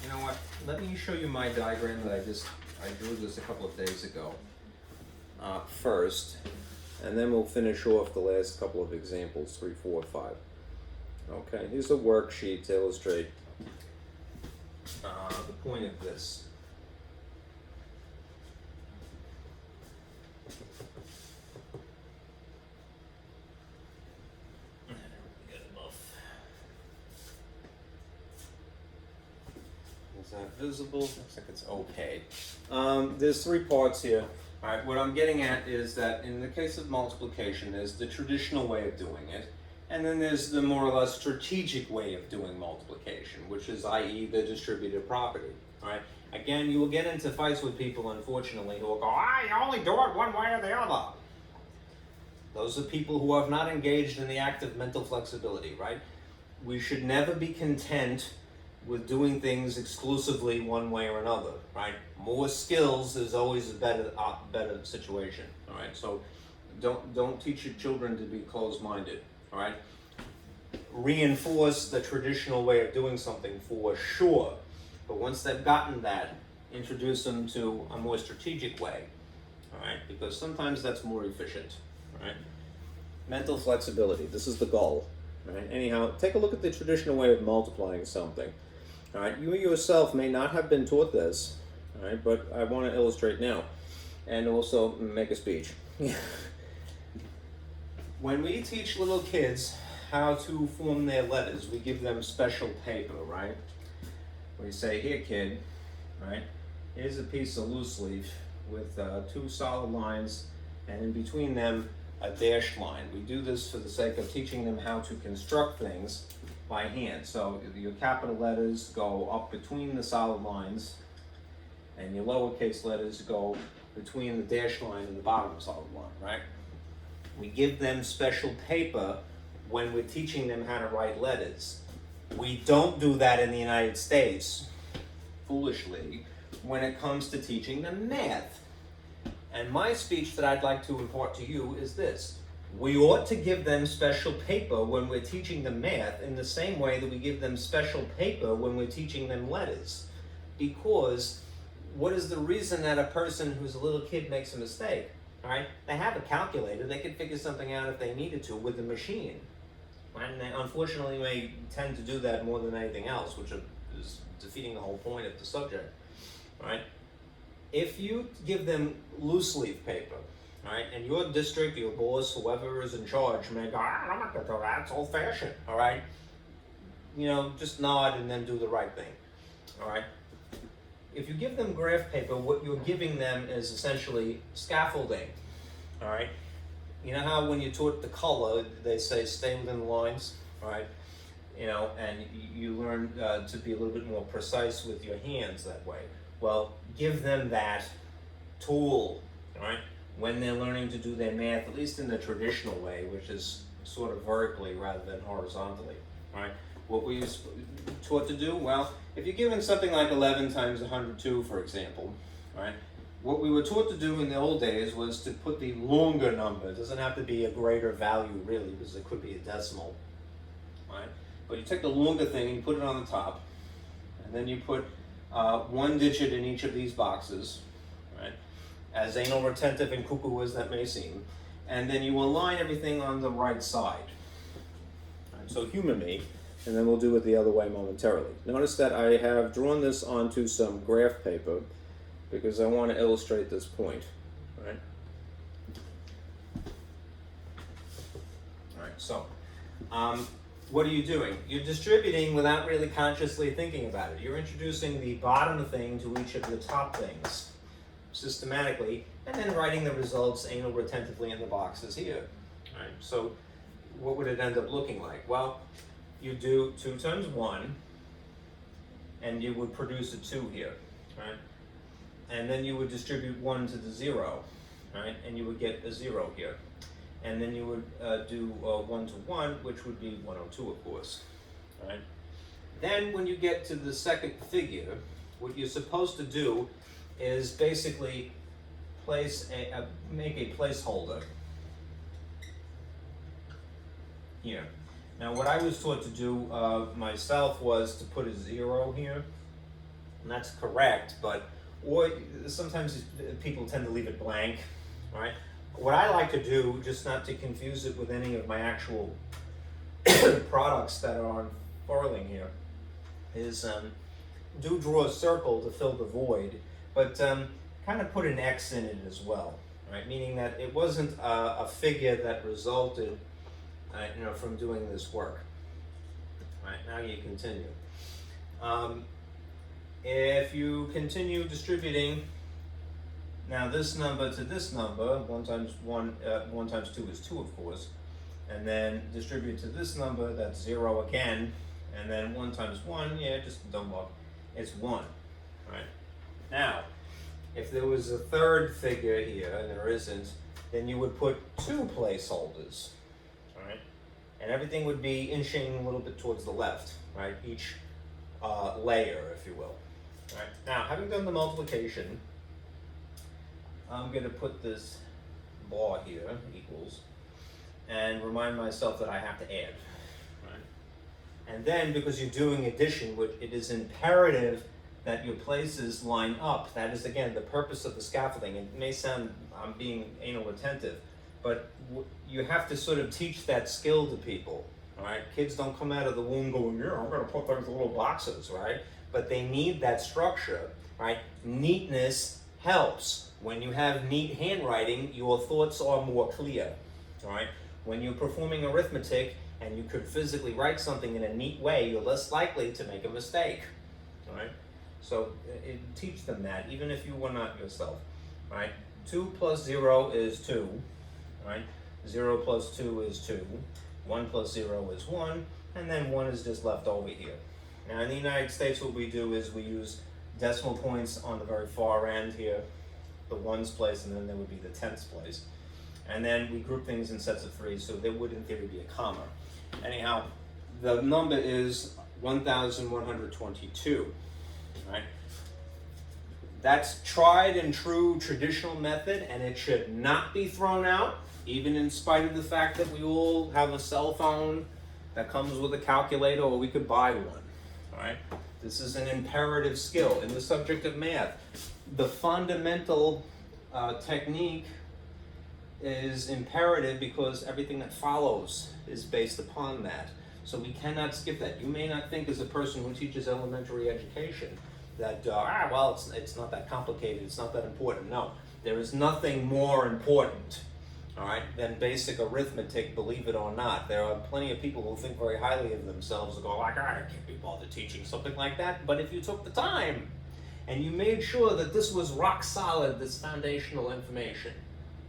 You know what, let me show you my diagram that I drew this a couple of days ago first, and then we'll finish off the last couple of examples, 3, 4, 5. Okay, here's a worksheet to illustrate the point of this. Is that visible? Looks like it's okay. There's 3 parts here. All right, what I'm getting at is that in the case of multiplication, there's the traditional way of doing it, and then there's the more or less strategic way of doing multiplication, which is, i.e., the distributive property. All right. Again, you will get into fights with people, unfortunately, who will go, you only do it one way or the other. Those are people who have not engaged in the act of mental flexibility, right? We should never be content with doing things exclusively one way or another, right? More skills is always a better situation, all right? So don't teach your children to be closed-minded, all right? Reinforce the traditional way of doing something for sure, but once they've gotten that, introduce them to a more strategic way, all right? Because sometimes that's more efficient, all right? Mental flexibility. This is the goal. Right? Anyhow, take a look at the traditional way of multiplying something. All right? You yourself may not have been taught this, all right? But I want to illustrate now and also make a speech. When we teach little kids how to form their letters, we give them special paper, right? We say, here kid, right? Here's a piece of loose leaf with 2 solid lines, and in between them a dashed line. We do this for the sake of teaching them how to construct things by hand. So your capital letters go up between the solid lines, and your lowercase letters go between the dashed line and the bottom solid line, right? We give them special paper when we're teaching them how to write letters. We don't do that in the United States, foolishly, when it comes to teaching them math. And my speech that I'd like to impart to you is this. We ought to give them special paper when we're teaching them math in the same way that we give them special paper when we're teaching them letters. Because what is the reason that a person who's a little kid makes a mistake? All right? They have a calculator. They could figure something out if they needed to with the machine. And they unfortunately may tend to do that more than anything else, which is defeating the whole point of the subject. All right? If you give them loose leaf paper, all right, and your district, your boss, whoever is in charge may go, I'm not going to do that, it's old fashioned, all right? You know, just nod and then do the right thing, all right? If you give them graph paper, what you're giving them is essentially scaffolding, all right? You know how when you taught the color, they say stay within the lines, all right? You know, and you learn to be a little bit more precise with your hands that way. Well, give them that tool, all right, when they're learning to do their math, at least in the traditional way, which is sort of vertically rather than horizontally, all right? What were you taught to do? Well, if you're given something like 11 times 102, for example, all right, what we were taught to do in the old days was to put the longer number. It doesn't have to be a greater value, really, because it could be a decimal, all right? But you take the longer thing and you put it on the top, and then you put 1 digit in each of these boxes, right? As anal retentive and cuckoo as that may seem, and then you align everything on the right side. Right, so humor me, and then we'll do it the other way momentarily. Notice that I have drawn this onto some graph paper because I want to illustrate this point, right? All right, so what are you doing? You're distributing without really consciously thinking about it. You're introducing the bottom thing to each of the top things systematically, and then writing the results anal retentively in the boxes here. All right, so what would it end up looking like? Well, you do 2 times 1, and you would produce a 2 here, right? And then you would distribute 1 to the 0, right? And you would get a 0 here. And then you would do 1 to 1, which would be 102, of course. All right? Then when you get to the second figure, what you're supposed to do is basically make a placeholder here. Now what I was taught to do myself was to put a 0 here, and that's correct, or sometimes people tend to leave it blank, right? What I like to do, just not to confuse it with any of my actual products that are unfurling here, is do draw a circle to fill the void, but kind of put an X in it as well, right? Meaning that it wasn't a figure that resulted, from doing this work. All right, now you continue. If you continue distributing, now this number to this number, 1 times 2 is 2, of course, and then distribute to this number, that's 0 again, and then 1 times 1, just don't look, it's 1, right? Now, if there was a third figure here, and there isn't, then you would put 2 placeholders, all right? And everything would be inching a little bit towards the left, right? Each layer, if you will. All right. Now, having done the multiplication, I'm going to put this bar here, equals, and remind myself that I have to add. Right? And then, because you're doing addition, it is imperative that your places line up. That is, again, the purpose of the scaffolding. It may sound I'm being anal retentive, But you have to sort of teach that skill to people, all right? Kids don't come out of the womb going, yeah, I'm gonna put things in little boxes, right? But they need that structure, right? Neatness helps. When you have neat handwriting, your thoughts are more clear, all right? When you're performing arithmetic and you could physically write something in a neat way, you're less likely to make a mistake, all right? So teach them that, even if you were not yourself, all right? 2 plus 0 is 2, right? 0 plus 2 is 2, 1 plus 0 is 1, and then 1 is just left over here. Now in the United States, what we do is we use decimal points on the very far end here, the ones place, and then there would be the tenths place. And then we group things in sets of 3, so there would in theory be a comma. Anyhow, the number is 1,122, right? That's tried and true traditional method, and it should not be thrown out, even in spite of the fact that we all have a cell phone that comes with a calculator, or we could buy one, all right? This is an imperative skill in the subject of math. The fundamental technique is imperative because everything that follows is based upon that. So we cannot skip that. You may not think as a person who teaches elementary education that, well, it's not that complicated, it's not that important. No, there is nothing more important, all right, than basic arithmetic, believe it or not. There are plenty of people who think very highly of themselves and go like, I can't be bothered teaching something like that. But if you took the time and you made sure that this was rock solid, this foundational information,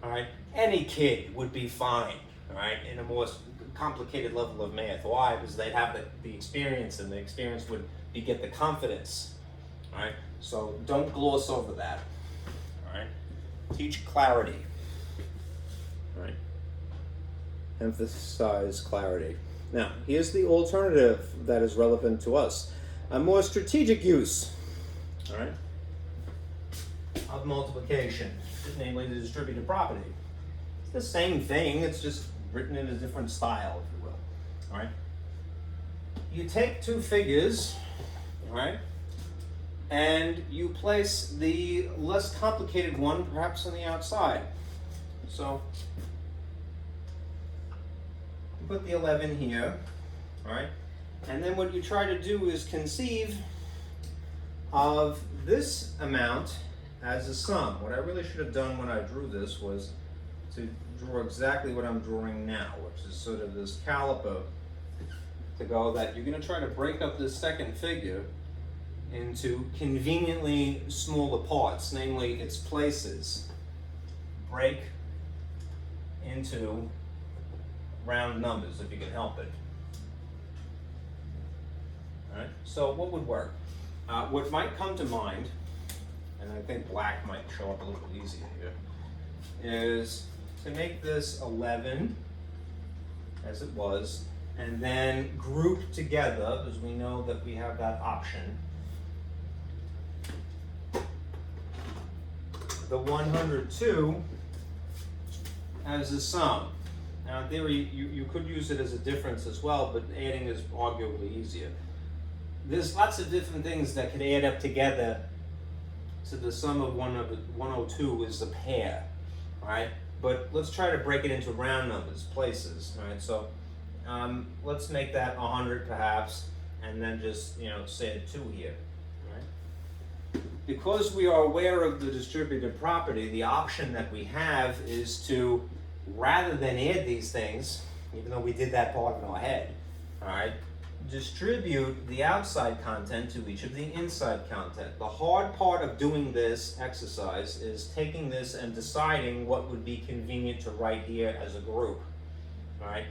all right, any kid would be fine, all right, in a more complicated level of math. Why? Because they'd have the experience, and the experience would beget the confidence, all right? So don't gloss over that, all right? Teach clarity, all right? Emphasize clarity. Now, here's the alternative that is relevant to us. A more strategic use, all right, of multiplication, namely the distributive property. It's the same thing, it's just written in a different style, if you will, all right? You take two figures, all right, and you place the less complicated one perhaps on the outside. So, you put the 11 here, all right, and then what you try to do is conceive of this amount as a sum. What I really should have done when I drew this was to draw exactly what I'm drawing now, which is sort of this caliper to go that you're going to try to break up this second figure into conveniently smaller parts, namely its places. Break into round numbers if you can help it. All right, so what would work? What might come to mind, and I think black might show up a little easier here, is to make this 11 as it was, and then group together, because we know that we have that option, the 102 as a sum. Now in theory, you could use it as a difference as well, but adding is arguably easier. There's lots of different things that could add up together, so the sum of 102 is a pair, right? But let's try to break it into round numbers, places, right? So let's make that 100 perhaps, and then just, say a 2 here, right? Because we are aware of the distributive property, the option that we have is to, rather than add these things, even though we did that part in our head, all right, distribute the outside content to each of the inside content. The hard part of doing this exercise is taking this and deciding what would be convenient to write here as a group, all right?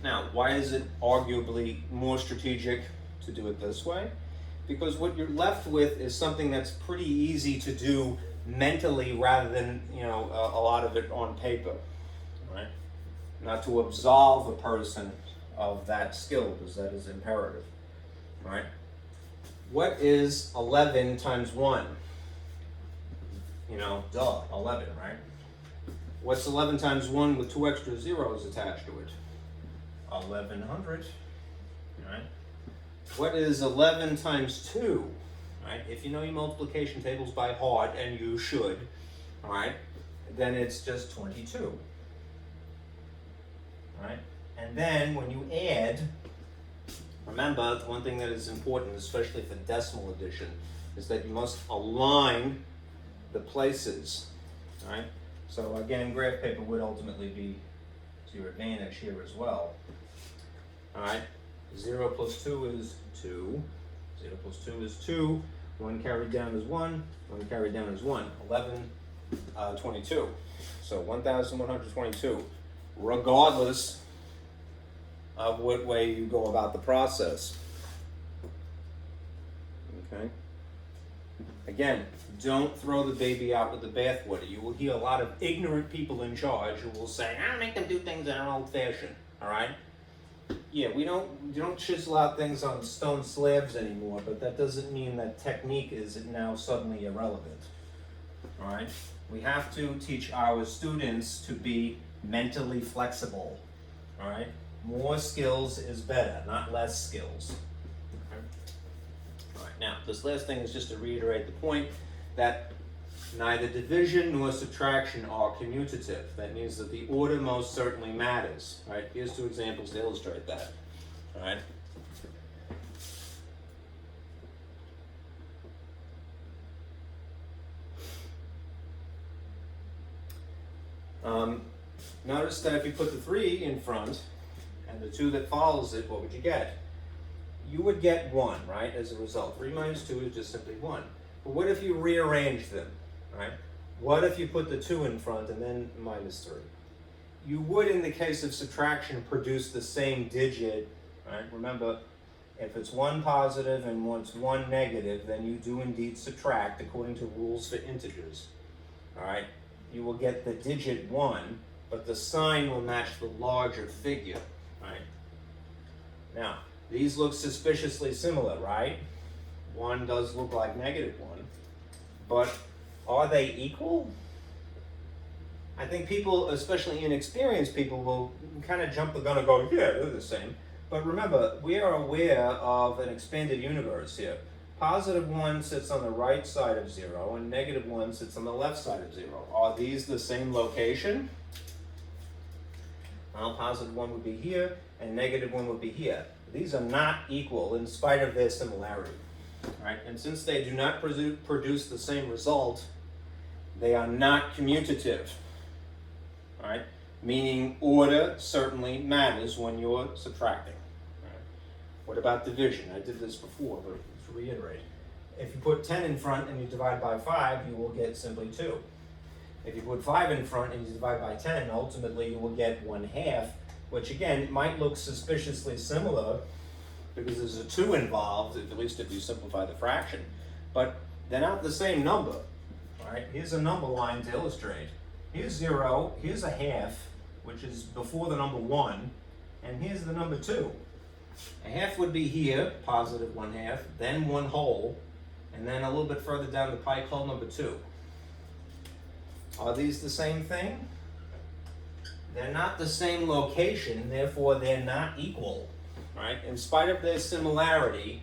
Now, why is it arguably more strategic to do it this way? Because what you're left with is something that's pretty easy to do mentally rather than, a lot of it on paper, all right? Not to absolve a person of that skill, because that is imperative, right? What is 11 times 1? 11, right? What's 11 times 1 with 2 extra zeros attached to it? 1100, right? What is 11 times 2, right? If you know your multiplication tables by heart, and you should, all right? then it's just 22. Right? And then when you add, remember, one thing that is important, especially for decimal addition, is that you must align the places. Right? So again, graph paper would ultimately be to your advantage here as well. All right, 0 plus 2 is 2. 0 plus 2 is 2. 1 carried down is 1. 1 carried down is 1. 22. So 1,122, regardless of what way you go about the process. Okay. Again, don't throw the baby out with the bathwater. You will hear a lot of ignorant people in charge who will say, "I'll make them do things in an old fashion." All right. Yeah, you don't chisel out things on stone slabs anymore, but that doesn't mean that technique is now suddenly irrelevant. All right? We have to teach our students to be mentally flexible. All right? More skills is better, not less skills. Okay? All right, now, this last thing is just to reiterate the point that neither division nor subtraction are commutative. That means that the order most certainly matters. All right, here's 2 examples to illustrate that. All right. Notice that if you put the 3 in front and the 2 that follows it, what would you get? You would get 1, right, as a result. 3 minus 2 is just simply 1. But what if you rearrange them? Right? What if you put the 2 in front and then minus 3? You would, in the case of subtraction, produce the same digit. Right? Remember, if it's 1 positive and it's 1 negative, then you do indeed subtract according to rules for integers. All right? You will get the digit 1, but the sign will match the larger figure. Right? Now, these look suspiciously similar, right? 1 does look like negative 1, but are they equal? I think people, especially inexperienced people, will kind of jump the gun and go, yeah, they're the same. But remember, we are aware of an expanded universe here. Positive 1 sits on the right side of 0, and negative 1 sits on the left side of 0. Are these the same location? Well, positive 1 would be here, and negative 1 would be here. These are not equal in spite of their similarity. Right? And since they do not produce the same result, they are not commutative. Right? Meaning order certainly matters when you're subtracting. Right? What about division? I did this before, but to reiterate. If you put 10 in front and you divide by 5, you will get simply 2. If you put 5 in front and you divide by 10, ultimately you will get 1/2, which again might look suspiciously similar because there's a 2 involved, at least if you simplify the fraction. But they're not the same number. All right? Here's a number line to illustrate. Here's 0, here's 1/2, which is before the number 1, and here's the number 2. 1/2 would be here, positive 1/2, then 1 whole, and then a little bit further down the pike, whole number 2. Are these the same thing? They're not the same location, therefore they're not equal. Right? In spite of their similarity,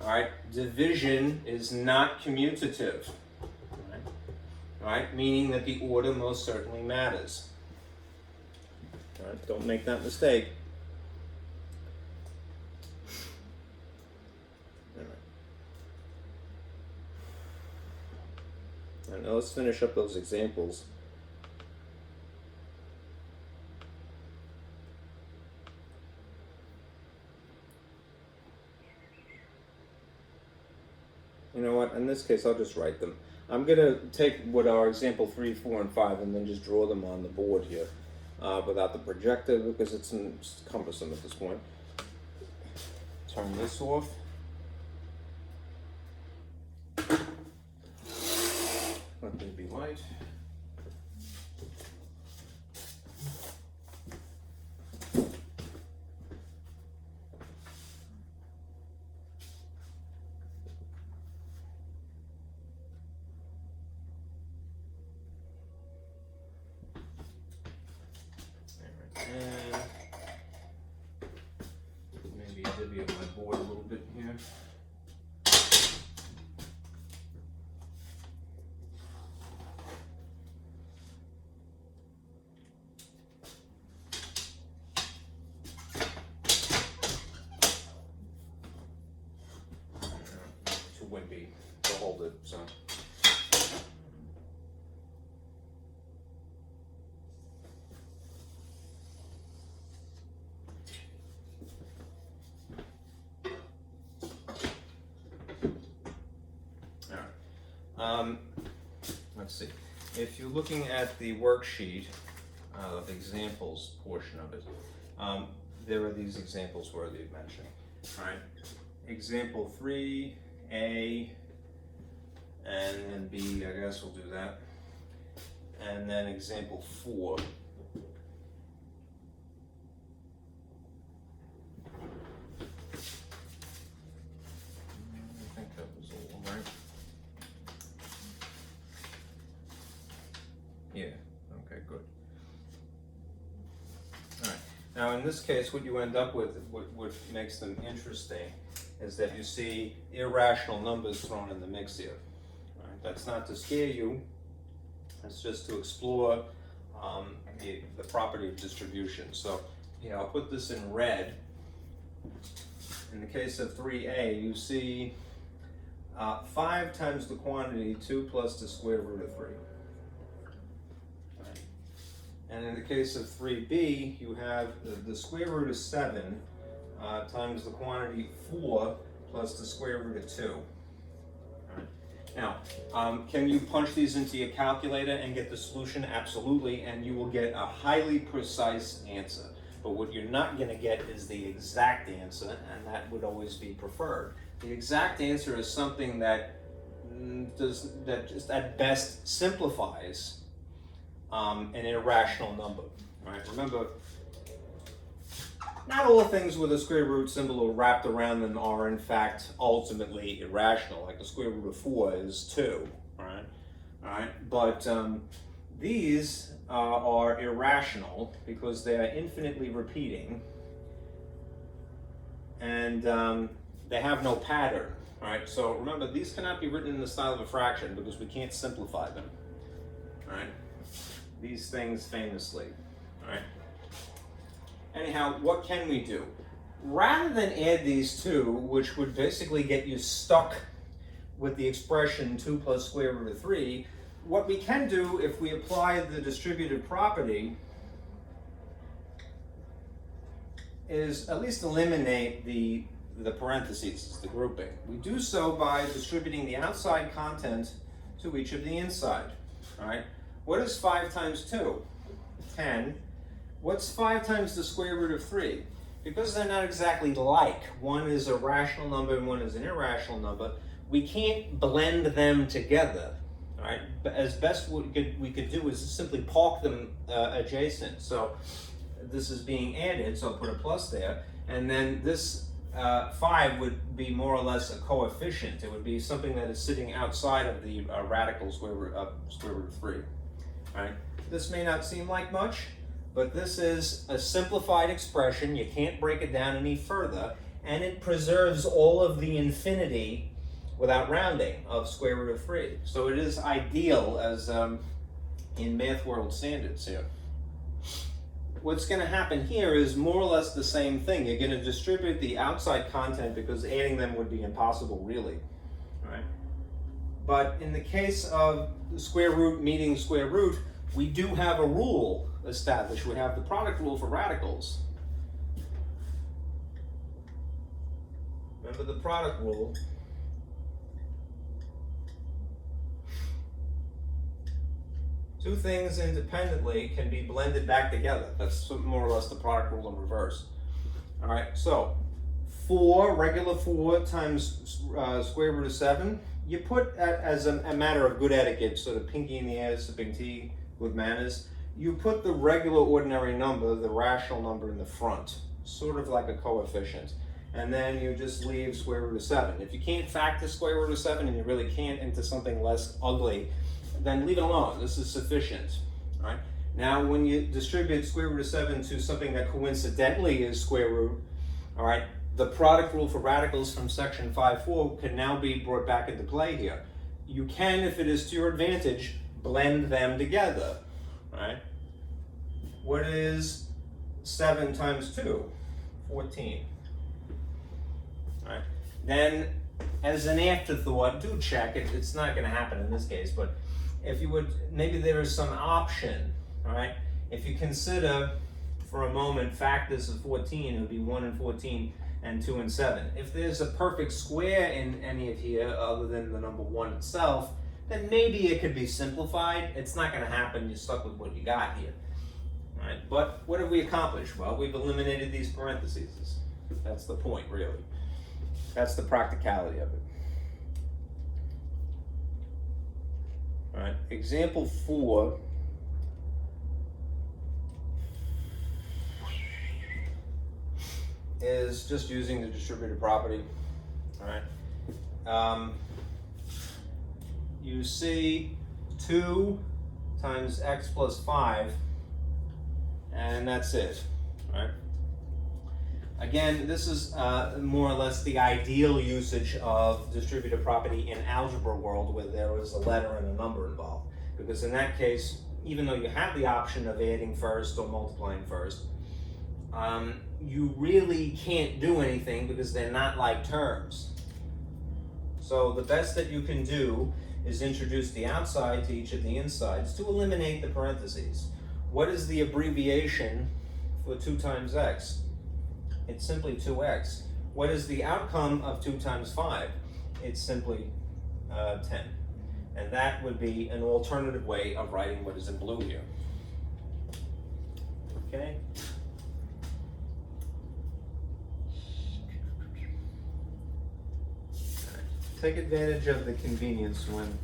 all right, division is not commutative. Right? All right? Meaning that the order most certainly matters. All right? Don't make that mistake. All right. Now let's finish up those examples. You know what, in this case, I'll just write them. I'm going to take what are example 3, 4, and 5 and then just draw them on the board here without the projector because it's cumbersome at this point. Turn this off. Let there be light. And maybe divvy up my board a little bit here. would be to hold it, so. Let's see. If you're looking at the worksheet, the examples portion of it, there are these examples worthy of mentioning. All right. Example 3A, and then B, I guess we'll do that. And then example 4. I think that was all, right? Yeah, okay, good. All right, now in this case, what you end up with, what makes them interesting, is that you see irrational numbers thrown in the mix here. All right, that's not to scare you, it's just to explore the property of distribution. So, I'll put this in red. In the case of 3A, you see 5 times the quantity 2 plus the square root of 3. And in the case of 3B, you have the square root of 7 times the quantity 4 plus the square root of 2. Now, can you punch these into your calculator and get the solution? Absolutely, and you will get a highly precise answer. But what you're not going to get is the exact answer, and that would always be preferred. The exact answer is something that just at best simplifies an irrational number. Right? Remember, not all things with a square root symbol or wrapped around them are in fact ultimately irrational. Like the square root of 4 is 2, right? All right, but these are irrational because they are infinitely repeating, and they have no pattern. Right? So remember, these cannot be written in the style of a fraction because we can't simplify them. Right? These things famously, right? Anyhow, what can we do? Rather than add these two, which would basically get you stuck with the expression 2 plus square root of 3, what we can do if we apply the distributive property is at least eliminate the parentheses, the grouping. We do so by distributing the outside content to each of the inside, right? What is 5 times 2? 10. What's 5 times the square root of 3? Because they're not exactly like, one is a rational number and one is an irrational number, we can't blend them together, right? But as best we could do is simply park them adjacent. So this is being added, so I'll put a plus there, and then this 5 would be more or less a coefficient. It would be something that is sitting outside of the radical square root of 3. Right? This may not seem like much, but this is a simplified expression. You can't break it down any further, and it preserves all of the infinity without rounding of square root of 3. So it is ideal as in math world standards here. What's going to happen here is more or less the same thing. You're going to distribute the outside content because adding them would be impossible, really. Right? But in the case of the square root meeting square root, we do have a rule established. We have the product rule for radicals. Remember the product rule. Two things independently can be blended back together. That's more or less the product rule in reverse. All right, so 4, regular 4 times square root of 7, you put as a matter of good etiquette, sort of pinky in the air, sipping tea with manners, you put the regular ordinary number, the rational number, in the front, sort of like a coefficient. And then you just leave square root of 7. If you can't factor square root of 7 and you really can't into something less ugly, then leave it alone. This is sufficient. Right? Now, when you distribute square root of 7 to something that coincidentally is square root, all right, the product rule for radicals from section 5.4 can now be brought back into play here. You can, if it is to your advantage, blend them together. Right? What is 7 times 2? 14. Right? Then as an afterthought, do check it. It's not going to happen in this case, but if you would, maybe there is some option, all right? If you consider for a moment factors of 14, it would be 1 and 14 and 2 and 7. If there's a perfect square in any of here other than the number 1 itself, then maybe it could be simplified. It's not going to happen. You're stuck with what you got here. All right? But what have we accomplished? Well, we've eliminated these parentheses. That's the point, really. That's the practicality of it. All right, example 4. Is just using the distributive property. All right. You see 2 times x plus 5, and that's it. All right. Again, this is more or less the ideal usage of distributive property in algebra world, where there is a letter and a number involved. Because in that case, even though you have the option of adding first or multiplying first, you really can't do anything because they're not like terms. So the best that you can do is introduce the outside to each of the insides to eliminate the parentheses. What is the abbreviation for 2 times x? It's simply 2x. What is the outcome of 2 times 5? It's simply 10. And that would be an alternative way of writing what is in blue here. Okay? Take advantage of the convenience when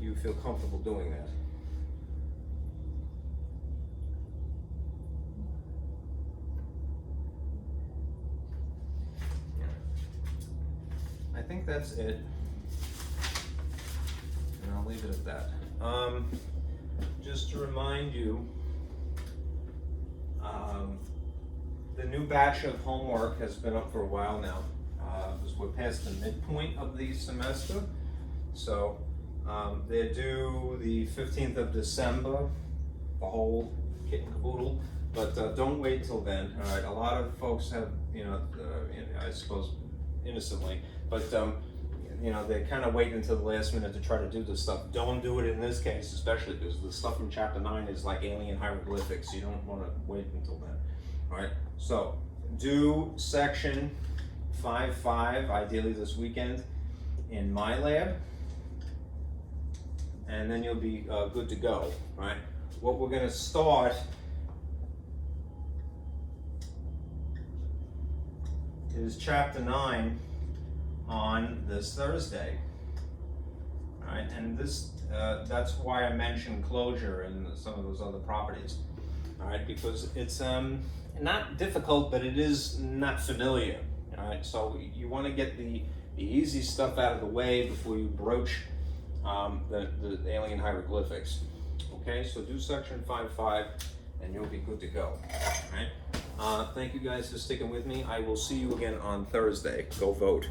you feel comfortable doing that. I think that's it, and I'll leave it at that. Just to remind you, the new batch of homework has been up for a while now. Because we're past the midpoint of the semester, so they're due the 15th of December, the whole kit and caboodle. But don't wait till then. All right, a lot of folks have, I suppose, innocently, but they kind of wait until the last minute to try to do this stuff. Don't do it in this case, especially because the stuff from chapter 9 is like alien hieroglyphics. You don't want to wait until then. All right, so do section 5.5, ideally this weekend, in my lab, and then you'll be good to go, right? What we're going to start is chapter 9 on this Thursday, all right? And this, that's why I mentioned closure and some of those other properties, all right? Because it's not difficult, but it is not familiar. All right, so you want to get the easy stuff out of the way before you broach the alien hieroglyphics. Okay, so do section 5.5 and you'll be good to go. All right. Thank you guys for sticking with me. I will see you again on Thursday. Go vote.